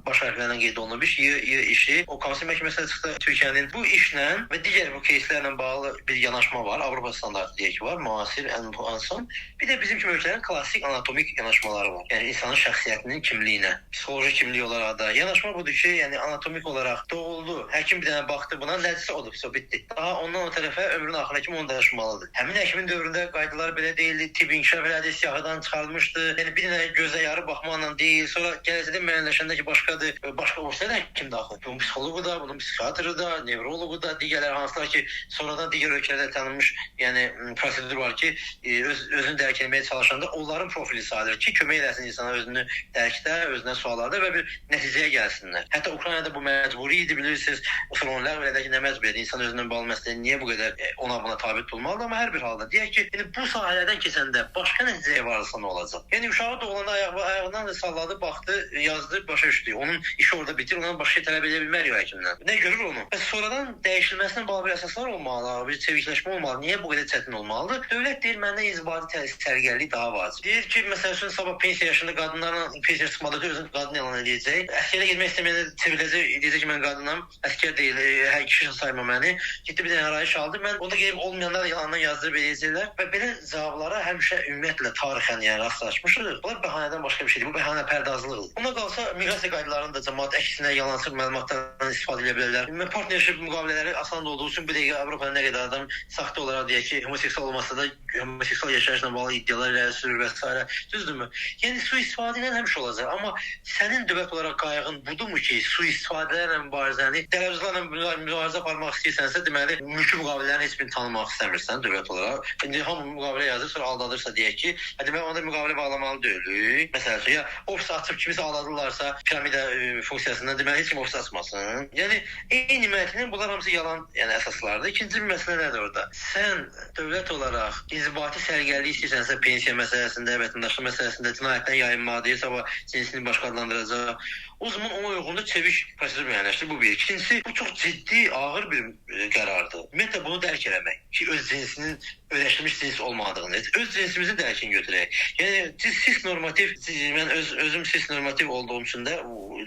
baş hərflərlə qeyd olunmuş, Y işi. O Konstitusiya məhkəməsinə çıxdı Türkiyənin. Bu işlə və digər bu keyslərlə bağlı bir yanaşma var. Avropa standartı deyək ki, var, müasir, ən son. Bir də bizim kimi ölkələrin klassik anatomik yanaşmaları var. Yəni insanın şəxsiyyətinin kimliyinə, psixoloji kimlik olaraq da. Yanaşma budur ki, yəni anatomik olaraq doğuldu. Həkim bir dənə baxdı buna, nəticə odur, bitdi. Daha ondan o tərəfə ömrün axırına kimi onu danışmalıdır. Həmin həkimin dövründə qaydalar belə deyildi, tibb inkişaf elədi, siyahıdan çıxarılmışdı. Yəni bir dənə gözə yarı baxmaqla deyil, sonra gələcəkdə müəyyənləşəndə ki, başqa olsa da həkim daxil. Bunun psixoloqu da, bunun psixiatrı da, nevroloqu da, digərləri hansılar ki, sonradan digər ölkələrdə tanınmış, yəni prosedur var ki, özünü dərk etməyə çalışanda onların profili sayılır ki, kömək eləsin insana özünü dərkdə, özünə suallarda və bir nəticəyə gəlsinlər. Hətta Ukraynada bu məcburi idi, bilirsiniz. Sonra onlar belə ki, nə məcburiyyət, insan özünün bağlı məsələyə niyə bu qədər buna tabi tutulmalıdır, amma hər bir halda deyək ki, yəni bu sahələrdən keçəndə başqa nəticəyə varsa nə olacaq? Yəni uşağı doğulanda ayağından da salladı, baxdı, yazdı, başa düşdü. Onun işi orada bitir, ondan başqa şey tələb edə bilmər yox həkimdən. Nə görür onu? Və sonradan dəyişilməsinə bağlı bir əsaslar olmalı, bir çevikləşmə olmalı. Niyə bu qədər çətin olmalıdır? Dövlət deyir, məndən inzibati sərgərlik daha vacib. Deyir ki, məsəl üçün sabah pensiya yaşında qadınlarla pensiya çıxmadıqda özünü qadın elan edəcək. Əsgərə getmək istəməyəndə çevriləcək, deyəcək ki, mən qadınam, əsgər deyil, hər kişi sayma məni. Getdi bir dənə arayış aldı. Mən onda gəlib olmayanlar da yalandan yazdırıb eləyəcəklər və belə cavablara həmişə ümumiyyətlə tarixən yəni rastlaşmışıq. Bunlar bəhanədən başqa bir şeydir. Bu bəhanə pərdazlığıdır. Ona qalsa miqrasiya qaydalarının da cəmaət əksinə yalansız məlumatlardan istifadə edə bilərlər. Partnership müqavilələri asan olduğu üçün bir dəqiqə Avropada nə qədər adam saxta olaraq deyək ki, homoseksual olmasa da homoseksual yaşayışla bağlı iddialar irəli sürür və s. Düzdürmü? Yəni sui-istifadə ilə həmişə olacaq. Amma sənin dövlət olaraq qayğın budurmu ki, sui-istifadələrlə mübarizəni, dərəcələrlə mübarizə aparmaq istəyirsənsə, deməli mülki müqavilələrin heç birini tanımaq istəmirsən dövlət olaraq. İndi hamı müqavilə yazır, sonra aldadırsa deyək ki, demək onda müqavilə bağlamalı deyilik. Məsələn, ya ofis açıb kimisə aldadırlarsa piramida funksiyasından deməli heç kim ofis açmasın. Yəni eyni mətnin bunlar hamısı yalan, yəni əsaslardır. İkinci bir məsələ nədir orada? Sən dövlət olaraq inzibati sərgərlik istəyirsənsə pensiya məsələsində, vətəndaşlıq məsələsində cinayətdən yayınma deyirsə, cinsini başqa adlandıracaq. O zaman ona uyğun da çevik prosedur müəyyənləşdirir. Bu bir. İkincisi, bu çox ciddi, ağır bir qərardır. Ümumiyyətlə bunu dərk eləmək ki, öz cinsinin öyrəşdirilmiş cins olmadığını, öz cinsimizi dərkin götürək. Yəni cis normativ, mən özüm cis normativ olduğum üçün də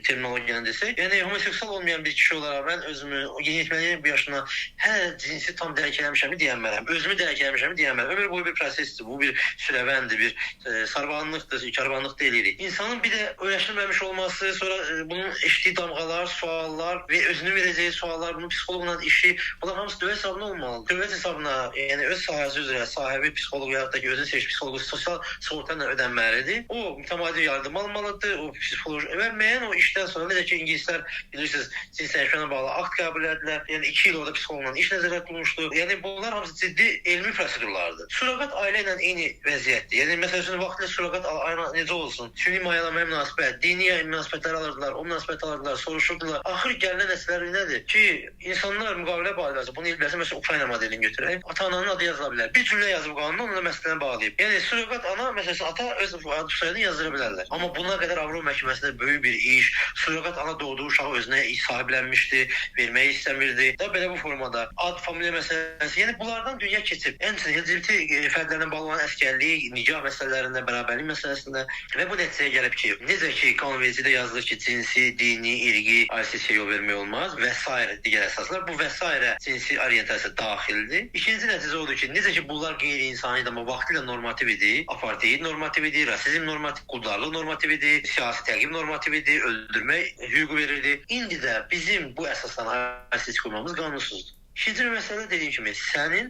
terminologiyanı desək, yəni homoseksual olmayan bir kişi olaraq mən özümü yeniyetməliyim bir yaşına hələ cinsi tam dərk eləmişəmi deyənmərəm, özümü dərk eləmişəmi deyənmərəm. Ömür boyu bir prosesdir, bu bir sürəvəndir, bir sarbanlıqdır, karvanlıq deyirik. İnsanın bir də öyrəşdirilməmiş olması, sonra bunun eşitdiyi damğalar, suallar və özünü verəcəyi suallar, bunun psixoloqla işi, bunlar hamısı dövlət hesabına olmalıdır. Dövlət hesabına, yəni öz sahəsi üzrə sahibi psixoloq ya da ki, özünü seçmiş psixoloq sosial sığorta ilə ödənməlidir. O mütəmadi yardım almalıdır, o psixoloji və müəyyən o işdən sonra necə ki, ingilislər bilirsiniz, cins dəyişməklə bağlı akt qəbul edilər. Yəni 2 il orada psixoloqla iş nəzərdə tutulmuşdu. Yəni bunlar hamısı ciddi elmi prosedurlardır. Surroqat ailə ilə eyni vəziyyətdir. Yəni məsələn vaxtilə surroqat ailə necə olsun? Süni mayalamaya münasibət, dini münasibətlər alırdılar, o münasibət alırdılar, soruşurdular. Axır gələn nəsələr nədir? Ki, insanlar müqavilə bağlayırlar. Bunu ilbəsə məsələn Ukrayna modelini götürək. Ata-ananın adı yazıla bilər. Bir cümlə yazıb qanunda onunla məsələni bağlayıb. Yəni surroqat ana məsələn ata öz adı soyadını yazdıra bilərlər. Amma buna qədər Avropa məhkəməsində böyük bir iş. Surroqat ana doğduğu uşağı özünə sahiblənmişdi, verməyi istəmirdi. Da belə bu formada ad, familiya məsələsi. Yəni bunlardan dünya keçib. Həmçinin LGBT fərdlərlə bağlı olan əsgərlik, nikah məsələlərində, bərabərlik məsələsində və bu nəticəyə gəlib ki, necə ki konvensiyada yazılır ki, cinsi, dini, irqi, ayrı yol vermək olmaz və s. digər əsaslar. Bu və s. cinsi orientasiya daxildir. İkinci nəticə odur ki, necə ki bunlar qeyri-insani idi, amma vaxtilə normativ idi, apartheid normativ idi, rasizm normativ, quldarlıq normativ idi, siyasi təqib normativ idi, öldürmək hüququ verirdi. İndi də bizim bu əsaslarla ayrı qoymamız qanunsuzdur. İkinci bir məsələ dediyim kimi, sənin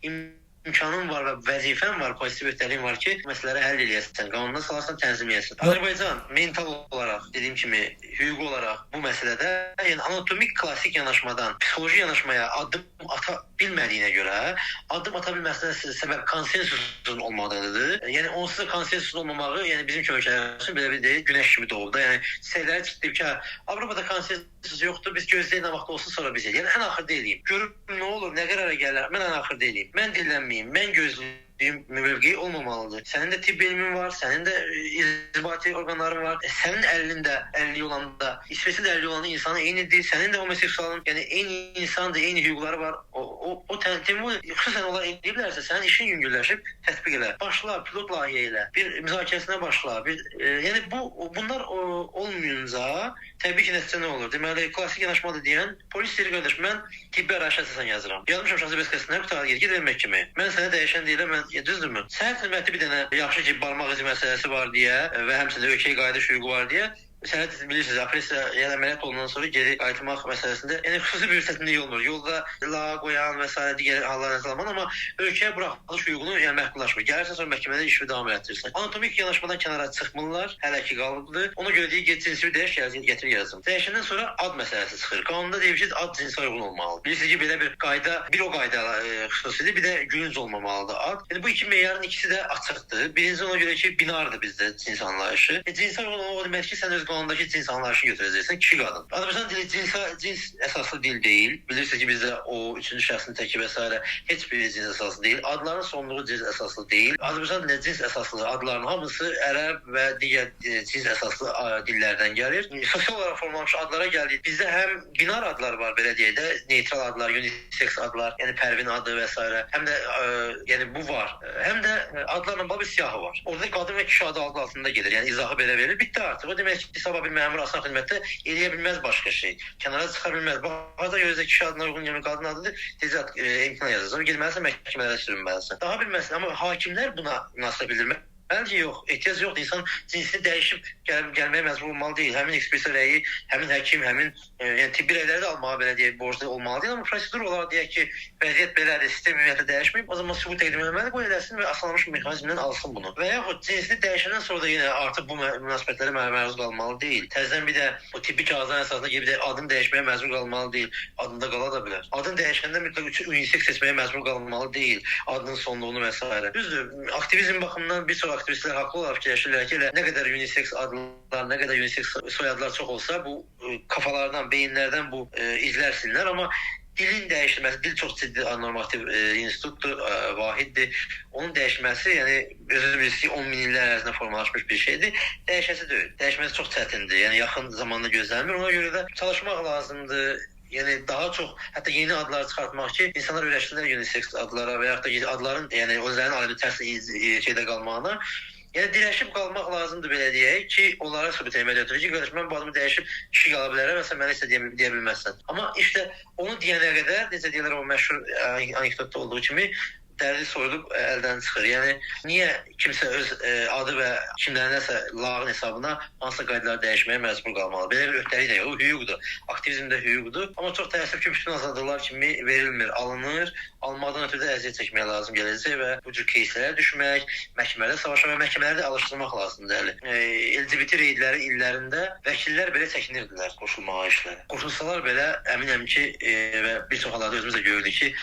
imkanın var və vəzifən var, pozitiv öhdəliyin var ki, məsələləri həll edəsən, qanundan salarsan, tənzimləyəsən. Azərbaycan mental olaraq, dediyim kimi, hüquqi olaraq bu məsələdə, yəni anatomik klassik yanaşmadan psixoloji yanaşmaya addım ata bilmədiyinə görə addım ata bilməsinə səbəb konsensusun olmadığıdır. Yəni onsuz da konsensusun olmamağı, yəni bizim kimi ölkələr üçün belə bir deyil, günəş kimi doğub da. Yəni səyləri çıxdı ki, Avropada konsensus yoxdur, biz gözləyin nə vaxt olsun sonra biz eləyək. Yəni ən axırda eləyim. Görüm nə olur, nə qərara gələr. Mən ən axırda eləyim. Mən dillənməyim, mən gözləyim. Mövqeyi olmamalıdır. Sənin də tibb elmin var, sənin də inzibati orqanların var. Sənin əlində 50 olanda, İsveçdə də 50 olan insanın eynidir. Sənin də homoseksualın, yəni eyni insandır, eyni hüquqları var. O təntimi xüsusən onlar ediblərsə, sənin işin yüngülləşib tətbiq elə. Başla pilot layihə ilə, bir müzakirəsinə başla. Yəni bunlar olmayınca təbii ki, nəticə nə olur? Deməli, klassik yanaşmadır deyən polis deyir, qardaş, mən tibbi araşdırma əsasən yazıram. Yazmışam şahsi vəsiqəsindən qurtarır, gedin məhkəməyə. Mən sənə dəyişən deyirəm, düzdürmü? Səhər xidməti bir dənə yaxşı ki, barmaq izi məsələsi var deyə və həmçinin ölkəyə qayıdış hüququ var deyə sənət bilirsiniz, operasiya, yəni əməliyyat olandan sonra geri qayıtmaq məsələsində yəni xüsusi bir çətinlik olmur. Yolda lağa qoyan və s. digər hallar nəzərə alınır, amma ölkəyə buraxılış hüququnu yəni məhdudlaşmır. Gəlirsən sonra məhkəmədə işi davam etdirirsən. Anatomik yanaşmadan kənara çıxmırlar, hələ ki qalıbdır. Ona görə deyir ki, cinsi bir dəyişik gətir yazım. Dəyişəndən sonra ad məsələsi çıxır. Qanunda deyir ki, ad cinsə uyğun olmalıdır. Bilirsiniz ki, belə bir qayda, bir o qayda xüsusidir, bir də gülünc olmamalıdır ad. Yəni bu iki meyarın ikisi də açıqdır. Birinci ona görə ki, binardır bizdə cins anlayışı. Cinsə uyğun olmalı demək ki, sən öz qanundakı cins anlayışını götürəcəksən, kişi qadın. Azərbaycan dili cins əsaslı dil deyil. Bilirsiniz ki, bizdə o üçüncü şəxsin təki və s. heç bir cins əsaslı deyil. Adların sonluğu cins əsaslı deyil. Azərbaycan dili cins əsaslı adların hamısı ərəb və digər cins əsaslı dillərdən gəlir. Sosial olaraq formalaşmış adlara gəldik. Bizdə həm binar adlar var, belə deyək də, neytral adlar, unisex adlar, yəni Pərvin adı və s. Həm də yəni bu var. Həm də adlarla bağlı bir siyahı var. Orada qadın və kişi adı altında gedir. Yəni izahı belə verilir. Bitdi artıq. O demək ki, sabah bir məmur aslan xidmətdə eləyə bilməz başqa şey. Kənara çıxa bilməz. Bazı gözdə kişi adına uyğun yəni qadın adıdır. Tezat imtina yazırsan. Getməlisən məhkəmələrə sürünməlisən. Daha bilməzsən, amma hakimlər buna münasibət bildirmək bəlkə yox, ehtiyac yoxdur. İnsan cinsini dəyişib gəlməyə məcbur olmalı deyil. Həmin ekspertiza rəyi, həmin həkim, həmin yəni tibbi rəyləri də almağa belə deyək, borclu olmalı deyil. Amma prosedur olaraq deyək ki, vəziyyət belədir, sistem ümumiyyətlə dəyişməyib, o zaman sübut təqdim etməli, qoy eləsin və aslanmış mexanizmdən alsın bunu. Və yaxud cinsini dəyişəndən sonra da yenə artıq bu münasibətlərə məruz qalmalı deyil. Təzədən bir də o tibbi kağızların əsasında gedib adını dəyişməyə məcbur qalmalı deyil. Adında qala da bilər. Adını dəyişəndə mütləq unisex seçməyə məcbur qalmalı deyil. Adının sonluğunu və s. Düzdür, aktivizm baxımından bir çox aktivistlər haqlı olaraq fikirləşirlər ki, nə qədər unisex adlar, nə qədər unisex soyadlar çox olsa, bu kafalardan, beyinlərdən bu izlər silinər, amma dilin dəyişilməsi, dil çox ciddi normativ institutdur, vahiddir. Onun dəyişməsi, yəni özünüz bilirsiniz ki, 10 min illər ərzində formalaşmış bir şeydir. Dəyişəsi deyil. Dəyişməsi çox çətindir. Yəni yaxın zamanda gözlənmir. Ona görə də çalışmaq lazımdır. Yəni daha çox hətta yeni adlar çıxartmaq ki, insanlar öyrəşsinlər unisex adlara və yaxud da adların, yəni özlərinin aləmi tərs şeydə qalmağına. Yəni dirəşib qalmaq lazımdır belə deyək ki, onlara sübut etmək gətirir ki, qardaş mən bu adımı dəyişib kişi qala bilərəm və sən mənə isə deyə bilməzsən. Amma işte onu deyənə qədər, necə deyirlər o məşhur anekdotda olduğu kimi dərli soyulub əldən çıxır. Yəni niyə kimsə öz adı və kimlərindəsə lağın hesabına hansısa qaydaları dəyişməyə məcbur qalmalı? Belə bir öhdəlik də yox, o hüquqdur. Aktivizm də hüquqdur. Amma çox təəssüf ki, bütün azadlıqlar kimi verilmir, alınır. Almadan ötürü də əziyyət çəkmək lazım gələcək və bu cür кейslərə düşmək, məhkəmələrdə savaşmaq və məhkəmələri də alışdırmaq lazımdır. LGBT reydləri illərində vəkillər belə çəkinirdilər qoşulmağa işlərə. Qoşulsalar belə əminəm ki, və bir çox hallarda özümüz də gördük ki,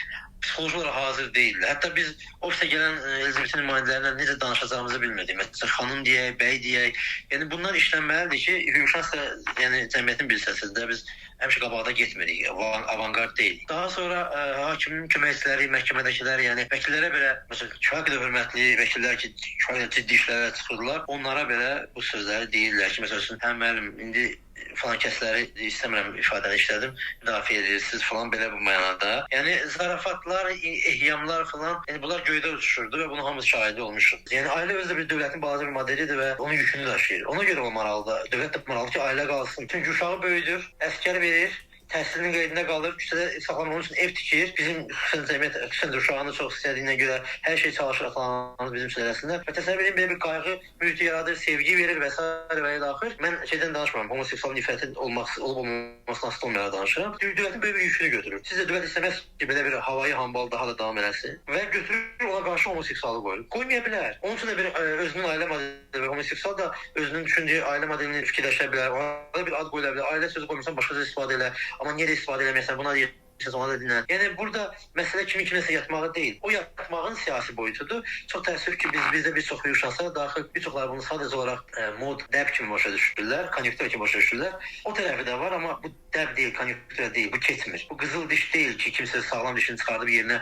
psixoloji olaraq hazır deyillər. Hətta biz ofisə gələn LGBT nümayəndələrinə necə danışacağımızı bilmirdik. Məsələn, xanım deyək, bəy deyək. Yəni bunlar işlənməlidir ki, hüquqşünas da yəni cəmiyyətin bir hissəsidir. Biz həmişə qabaqda getmirik, avangard deyilik. Daha sonra hakimin köməkçiləri, məhkəmədəkilər, yəni vəkillərə belə, məsələn, kifayət qədər hörmətli vəkillər ki, kifayət ciddi işlərə çıxırlar. Onlara belə bu sözləri deyirlər ki, məsələn, həm müəllim indi falan kəsləri istəmirəm ifadəni işlədim, müdafiə edirsiniz falan belə bu mənada. Yəni zarafatlar, ehyamlar falan, yəni bunlar göydə uçuşurdu və bunun hamısı şahidi olmuşuq. Yəni ailə özü də bir dövlətin balaca bir modelidir və onun yükünü daşıyır. Ona görə olmalıdır. Dövlət də olmalıdır ki, ailə qalsın. Çünki uşağı böyüdür, əskər verir, təhsilinin qeydində qalır, küçədə saxlanmaq üçün ev tikir. Bizim xüsusən uşağını çox istədiyinə görə hər şey çalışır atalarımız bizim üçün eləsinlər. Və təsəvvür edin, belə bir qayğı mühiti yaradır, sevgi verir və s. və ilə axır. Mən şeydən danışmıram, homoseksual nifrətin olub-olmamasına asılı olmayaraq danışıram. Dövlətin böyle bir yükünü götürür. Siz də dövlət istəməz ki, belə bir havayı hambal daha da davam eləsin və götürür ona qarşı homoseksualı qoyur. Qoymaya bilər. Onun üçün də bir özünün ailə modeli və homoseksual da özünün düşündüyü ailə modelini fikirləşə bilər. Ona da bir ad qoyula bilər. Ailə sözü qoymuşsan başqa istifadə elə. Amma niyə də istifadə eləməyəsən? Buna deyir ona da dinlən. Yəni burada məsələ kiminsə yatmağı deyil. O yatmağın siyasi boyutudur. Çox təəssüf ki, bizdə bir çox uşaqlar daxil, bir çoxları bunu sadəcə olaraq mod, dəb kimi başa düşürlər, konjunktura kimi başa düşürlər. O tərəfi də var, amma bu dəb deyil, konjunktura deyil, bu keçmir. Bu qızıl diş deyil ki, kimsə sağlam dişini çıxardıb yerinə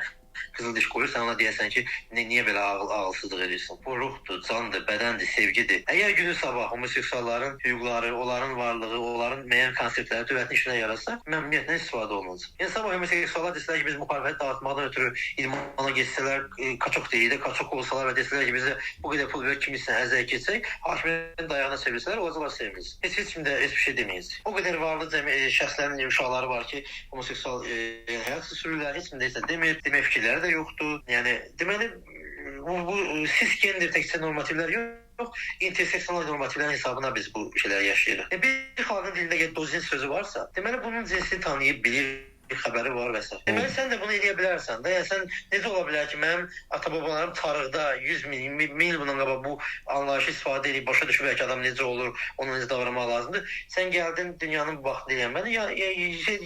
qızıl diş qoyur, sən ona deyəsən ki, niyə belə ağılsızlıq edirsən? Bu ruhdur, candır, bədəndir, sevgidir. Əgər günün sabah homoseksualların hüquqları, onların varlığı, onların müəyyən konseptləri dövlətin işinə yarasa, məmnuniyyətlə istifadə olunacaq. Yəni sabah homoseksuallar desələr ki, biz müxalifət dağıtmaqdan ötürü idmana geçsələr, kaçok deyil, kaçok olsalar və desələr ki, bizə bu qədər pul ver, kimisə əzək keçək, hakimin dayağına sevilsələr, olacaqlar sevimiz. Heç kim də heç bir şey deməyəcək. O qədər varlı şəxslərin uşaqları var ki, homoseksual həyat sürürlər, heç kim də heç demir, demək fikirləri də yoxdur. Yəni deməli bu cisgender təkcə normativlər yox, interseksional normativlərin hesabına biz bu şeyləri yaşayırıq. Bir xalqın dilində dozin sözü varsa, deməli bunun cinsini tanıyıb bilir, bir xəbəri var və s. Deməli sən də bunu edə bilərsən də. Yəni sən necə ola bilər ki, mənim ata-babalarım tarixdə 100 min bundan qabaq bu anlayışı istifadə edib başa düşmək ki, adam necə olur, ona necə davranmaq lazımdır. Sən gəldin dünyanın bu vaxtını deyən mənə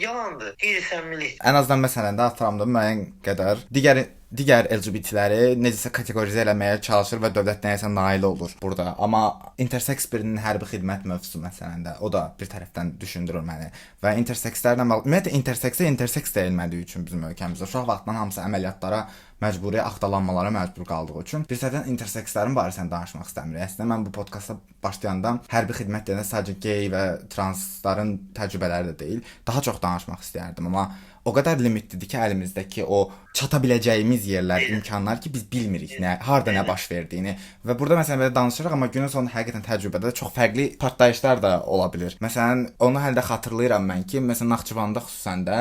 yalandır. Qeyri-səmimilik. Ən azından məsələn də atıramda müəyyən qədər digər LGBT-ləri necəsə kateqorizə eləməyə çalışır və dövlət nəyəsə nail olur burada. Amma intersex birinin hərbi xidmət mövzusu məsələn də o da bir tərəfdən düşündürür məni. Və intersekslərlə ümumiyyətlə intersex deyilmədiyi üçün bizim ölkəmizdə uşaq vaxtından hamısı əməliyyatlara məcburi axtalanmalara məcbur qaldığı üçün bir sərdən intersekslərin barəsində danışmaq istəmirik. Əslində mən bu podkasta başlayanda hərbi xidmət deyəndə sadəcə gey və transların təcrübələri də deyil, daha çox danışmaq istəyərdim. Amma o qədər limitlidir ki, əlimizdəki o çata biləcəyimiz yerlər, imkanlar ki, biz bilmirik harda nə baş verdiyini. Və burada məsələn belə danışırıq, amma günün sonunda həqiqətən təcrübədə çox fərqli partlayışlar da ola bilər. Məsələn, onu hələ də xatırlayıram mən ki, məsələn Naxçıvanda xüsusən də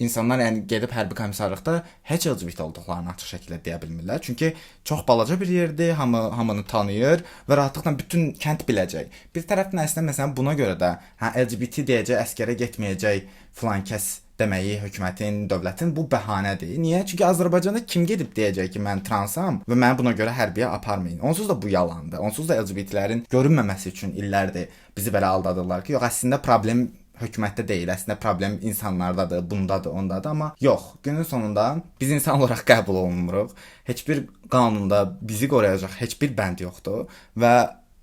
İnsanlar yəni gedib hərbi komissarlıqda heç LGBT olduqlarını açıq şəkildə deyə bilmirlər. Çünki çox balaca bir yerdir, hamını tanıyır və rahatlıqla bütün kənd biləcək. Bir tərəfdən əslində məsələn buna görə də LGBT deyəcək, əskərə getməyəcək filan kəs deməyi hökumətin, dövlətin bu bəhanədir. Niyə? Çünki Azərbaycanda kim gedib deyəcək ki, mən transam və məni buna görə hərbiyə aparmayın. Onsuz da bu yalandır. Onsuz da LGBT-lərin görünməməsi üçün illərdir bizi belə aldadırlar ki, yox əslində problem hökumətdə deyil, əslində problem insanlardadır, bundadır, ondadır, amma yox. Günün sonunda biz insan olaraq qəbul olunmuruq. Heç bir qanunda bizi qoruyacaq heç bir bənd yoxdur və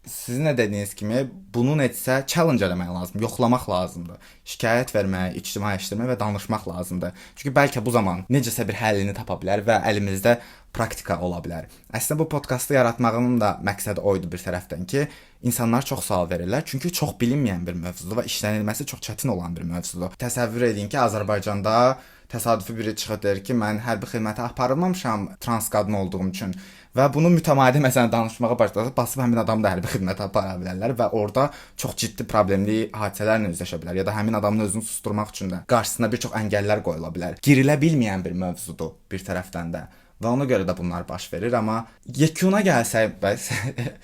sizin də dediyiniz kimi bunu necəsə challenge eləmək lazımdır, yoxlamaq lazımdır. Şikayət vermək, ictimailəşdirmək və danışmaq lazımdır. Çünki bəlkə bu zaman necəsə bir həllini tapa bilər və əlimizdə praktika ola bilər. Əslində bu podkastı yaratmağımın da məqsədi oydu bir tərəfdən ki, insanlar çox sual verirlər. Çünki çox bilinməyən bir mövzudur və işlənilməsi çox çətin olan bir mövzudur. Təsəvvür edin ki, Azərbaycanda təsadüfi biri çıxır deyir ki, mən hərbi xidmətə aparılmamışam trans qadın olduğum üçün və bunu mütəmadi məsələn danışmağa başlasaq, basıb həmin adamı da hərbi xidmətə apara bilərlər və orada çox ciddi problemli hadisələrlə üzləşə bilər ya da həmin adamın özünü susturmaq üçün də qarşısına bir çox əngəllər qoyula bilər. Girilə bilməyən bir mövzudur bir tərəfdən də. Və ona görə də bunlar baş verir, amma yekuna gəlsək bəs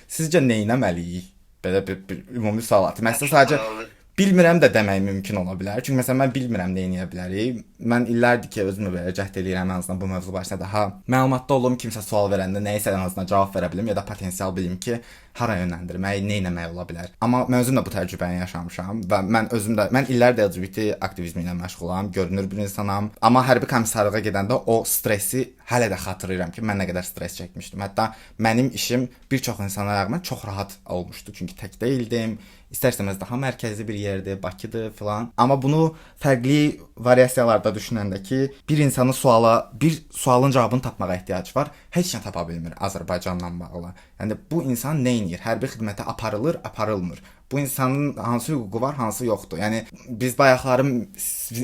sizcə nə etməliyik? Belə bir ümumi sual atım. Məsələn sadəcə bilmirəm də demək mümkün ola bilər. Çünki məsələn mən bilmirəm nə edə bilərik. Mən illərdir ki, özümü belə cəhd eləyirəm ən azından bu mövzu barəsində daha məlumatlı olum, kimsə sual verəndə nəyisə ən azından cavab verə bilim ya da potensial bilim ki, hara yönləndirmək, nə etmək ola bilər. Amma mən özüm də bu təcrübəni yaşamışam və mən illərdir LGBT aktivizmi ilə məşğulam, görünür bir insanam. Amma hərbi komissarlığa gedəndə o stressi hələ də xatırlayıram ki, mən nə qədər stres çəkmişdim. Hətta mənim işim bir çox insana rəğmən çox rahat olmuşdu, çünki tək deyildim. İstər-istəməz daha mərkəzi bir yerdir, Bakıdır filan. Amma bunu fərqli variasiyalarda düşünəndə ki, bir sualın cavabını tapmağa ehtiyac var. Heç nə tapa bilmir Azərbaycanla bağlı. Yəni bu insan nə edir? Hərbi xidmətə aparılır, aparılmır. Bu insanın hansı hüququ var, hansı yoxdur? Yəni biz bayaqları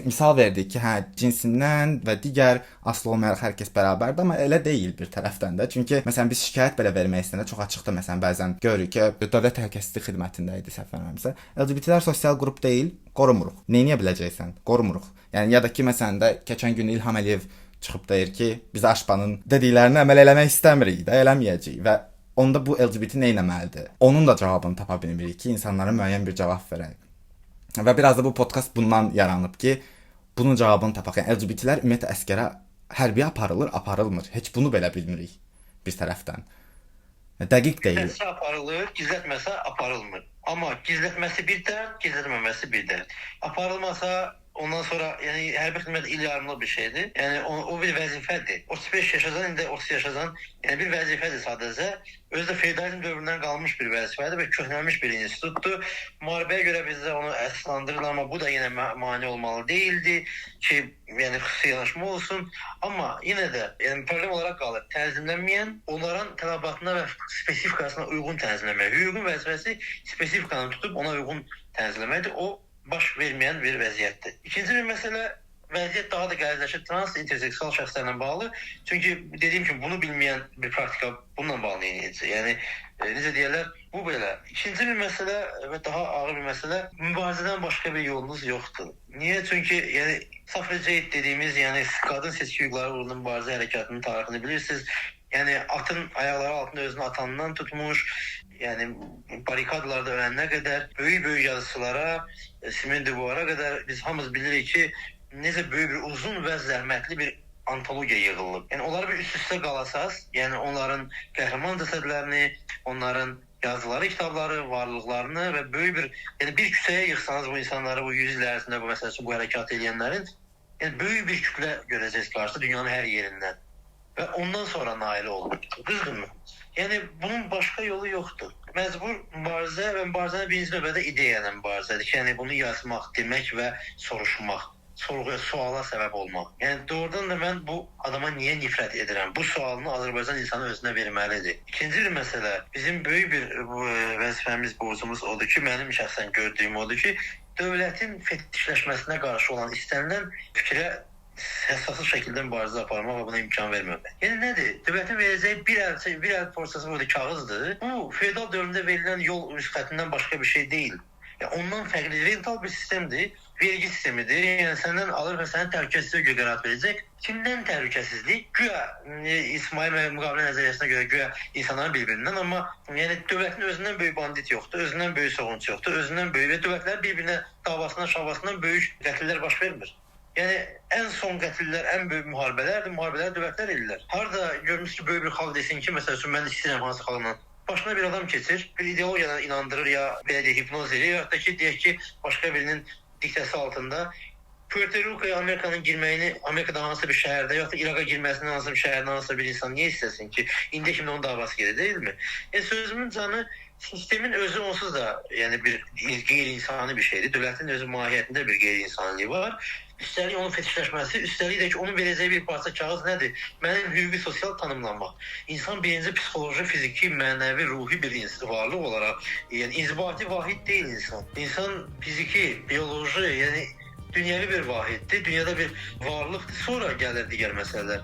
misal verdik ki, cinsindən və digər asılı olmayaraq hər kəs bərabərdir, amma elə deyil bir tərəfdən də. Çünki məsələn biz şikayət belə vermək istəyəndə çox açıqdır. Məsələn bəzən görürük ki, dövlət təhlükəsizlik xidmətində idi səhv eləmirəmsə, LGBT-lər sosial qrup deyil, qorumuruq. Nə edə biləcəksən? Qorumuruq. Yəni ya da ki məsələn də keçən gün İlham Əliyev çıxıb deyir ki, biz Aşpanın dediklərini əməl eləmək istəmirik də, eləməyəcəyik və onda bu LGBT nə etməlidir? Onun da cavabını tapa bilmirik ki, insanlara müəyyən bir cavab verək. Və biraz da bu podkast bundan yaranıb ki, bunun cavabını tapaq. Yəni LGBT-lər ümumiyyətlə əskərə hərbiyə aparılır, aparılmır. Heç bunu belə bilmirik bir tərəfdən. Dəqiq deyil. Gizlətməsə aparılır, gizlətməsə aparılmır. Amma gizlətməsi bir dərd, gizlətməməsi bir dərd. Aparılmasa Ondan sonra yəni hərbi xidmət il yarımlıq bir şeydir. Yəni o bir vəzifədir. 35 yaşasan, indi 30 yaşasan, yəni bir vəzifədir sadəcə. Özü də feodalizm dövründən qalmış bir vəzifədir və köhnəlmiş bir institutdur. Müharibəyə görə bizdə onu əsaslandırırlar, amma bu da yenə mane olmalı değildi ki, yəni xüsusi yanaşma olsun. Amma yenə də yəni problem olaraq qalır. Tənzimlənməyən, onların tələbatına və spesifikasına uyğun tənzimləmək. Hüququn vəzifəsi spesifikanı tutub ona uyğun tənzimləməkdir. O baş verməyən bir vəziyyətdir. İkinci bir məsələ, vəziyyət daha da qəlizləşir trans interseksual şəxslərlə bağlı. Çünki dediyim kimi bunu bilməyən bir praktika bununla bağlı eləyəcək. Yəni necə deyirlər, bu belə. İkinci bir məsələ və daha ağır bir məsələ, mübarizədən başqa bir yolunuz yoxdur. Niyə? Çünki yəni suffragette dediyimiz, yəni qadın seçki hüquqları uğrunda mübarizə hərəkatının tarixini bilirsiniz. Yəni atın ayaqları altında özünü atandan tutmuş, yəni barikadlarda ölənə qədər, böyük yazıçılara, Simone de Beauvoir'a qədər biz hamımız bilirik ki, necə böyük bir uzun və zəhmətli bir antologiya yığılıb. Yəni onları bir üst-üstə qalasaz, yəni onların qəhrəman cəsədlərini, onların yazıları, kitabları, varlıqlarını və böyük bir, yəni bir küçəyə yığsanız bu insanları, bu 100 il ərzində bu məsələ üçün bu hərəkat edənlərin, yəni böyük bir kütlə görəcəksiniz qarşıda dünyanın hər yerindən. Və ondan sonra nail oldu. Düzdürmü? Yəni bunun başqa yolu yoxdur. Məcbur mübarizə və mübarizənin birinci növbədə ideya ilə mübarizədir ki, yəni bunu yazmaq, demək və soruşmaq, sorğuya, suala səbəb olmaq. Yəni doğrudan da mən bu adama niyə nifrət edirəm? Bu sualını Azərbaycan insanı özünə verməlidir. İkinci bir məsələ, bizim böyük bir vəzifəmiz, borcumuz odur ki, mənim şəxsən gördüyüm odur ki, dövlətin fetişləşməsinə qarşı olan istənilən fikrə həssaslı şəkildə mübarizə aparmaq və buna imkan verməmək. Yəni nədir? Dövlətin verəcəyi bir əl porsiyası burada kağızdır. Bu, feodal dövründə verilən yol rüsxətindən başqa bir şey deyil. Yəni ondan fərqli rental bir sistemdir, vergi sistemidir. Yəni səndən alır və sənin təhlükəsizliyə görə qərar verəcək. Kimdən təhlükəsizlik? Güya İsmail müqavilə nəzəriyyəsinə görə güya insanların bir-birindən, amma yəni dövlətin özündən böyük bandit yoxdur, özündən böyük soğunçu yoxdur, özündən böyük və dövlətlər bir-birinə davasından, şavasından böyük qətllər baş vermir. Yəni ən son qətllər, ən böyük müharibələrdir, müharibələr dövlətlər edirlər. Harda görmüş ki, böyük bir xalq desin ki, məsəl üçün mən istəyirəm hansı xalqla. Başına bir adam keçir, bir ideologiyadan inandırır ya belə deyək, hipnoz edir, ya da ki, deyək ki, başqa birinin diktəsi altında Puerto Rico'ya Amerikanın girməyini, Amerikada hansısa bir şəhərdə, ya da Iraqa girməsini hansısa bir şəhərdə, hansısa bir insan niyə istəsin ki? İndi kimi onun davası gedir, deyilmi? Sözümün canı, sistemin özü onsuz da yəni bir qeyri-insani bir şeydir. Dövlətin özü mahiyyətində bir qeyri-insanilik var. Üstəlik onun fetişləşməsi, üstəlik də ki, onun verəcəyi bir parça kağız nədir? Mənim hüquqi sosial tanımlanmaq. İnsan birinci psixoloji, fiziki, mənəvi, ruhi bir varlıq olaraq, yəni inzibati vahid deyil insan. İnsan fiziki, bioloji, yəni dünyəvi bir vahiddir, dünyada bir varlıqdır. Sonra gəlir digər məsələlər.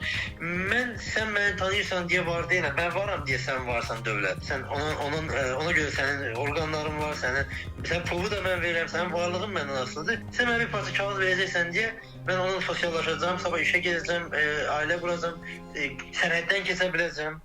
Sən məni tanıyırsan deyə var deyiləm. Mən varam deyə sən varsan dövlət. Sən ona görə sənin orqanların var, sən pulu da mən verirəm, sənin varlığın məndən asılıdır. Sən mənə bir parça kağız verəcəksən deyə mən onunla sosiallaşacağam, sabah işə gedəcəm, ailə quracağam, sənəddən keçə biləcəm.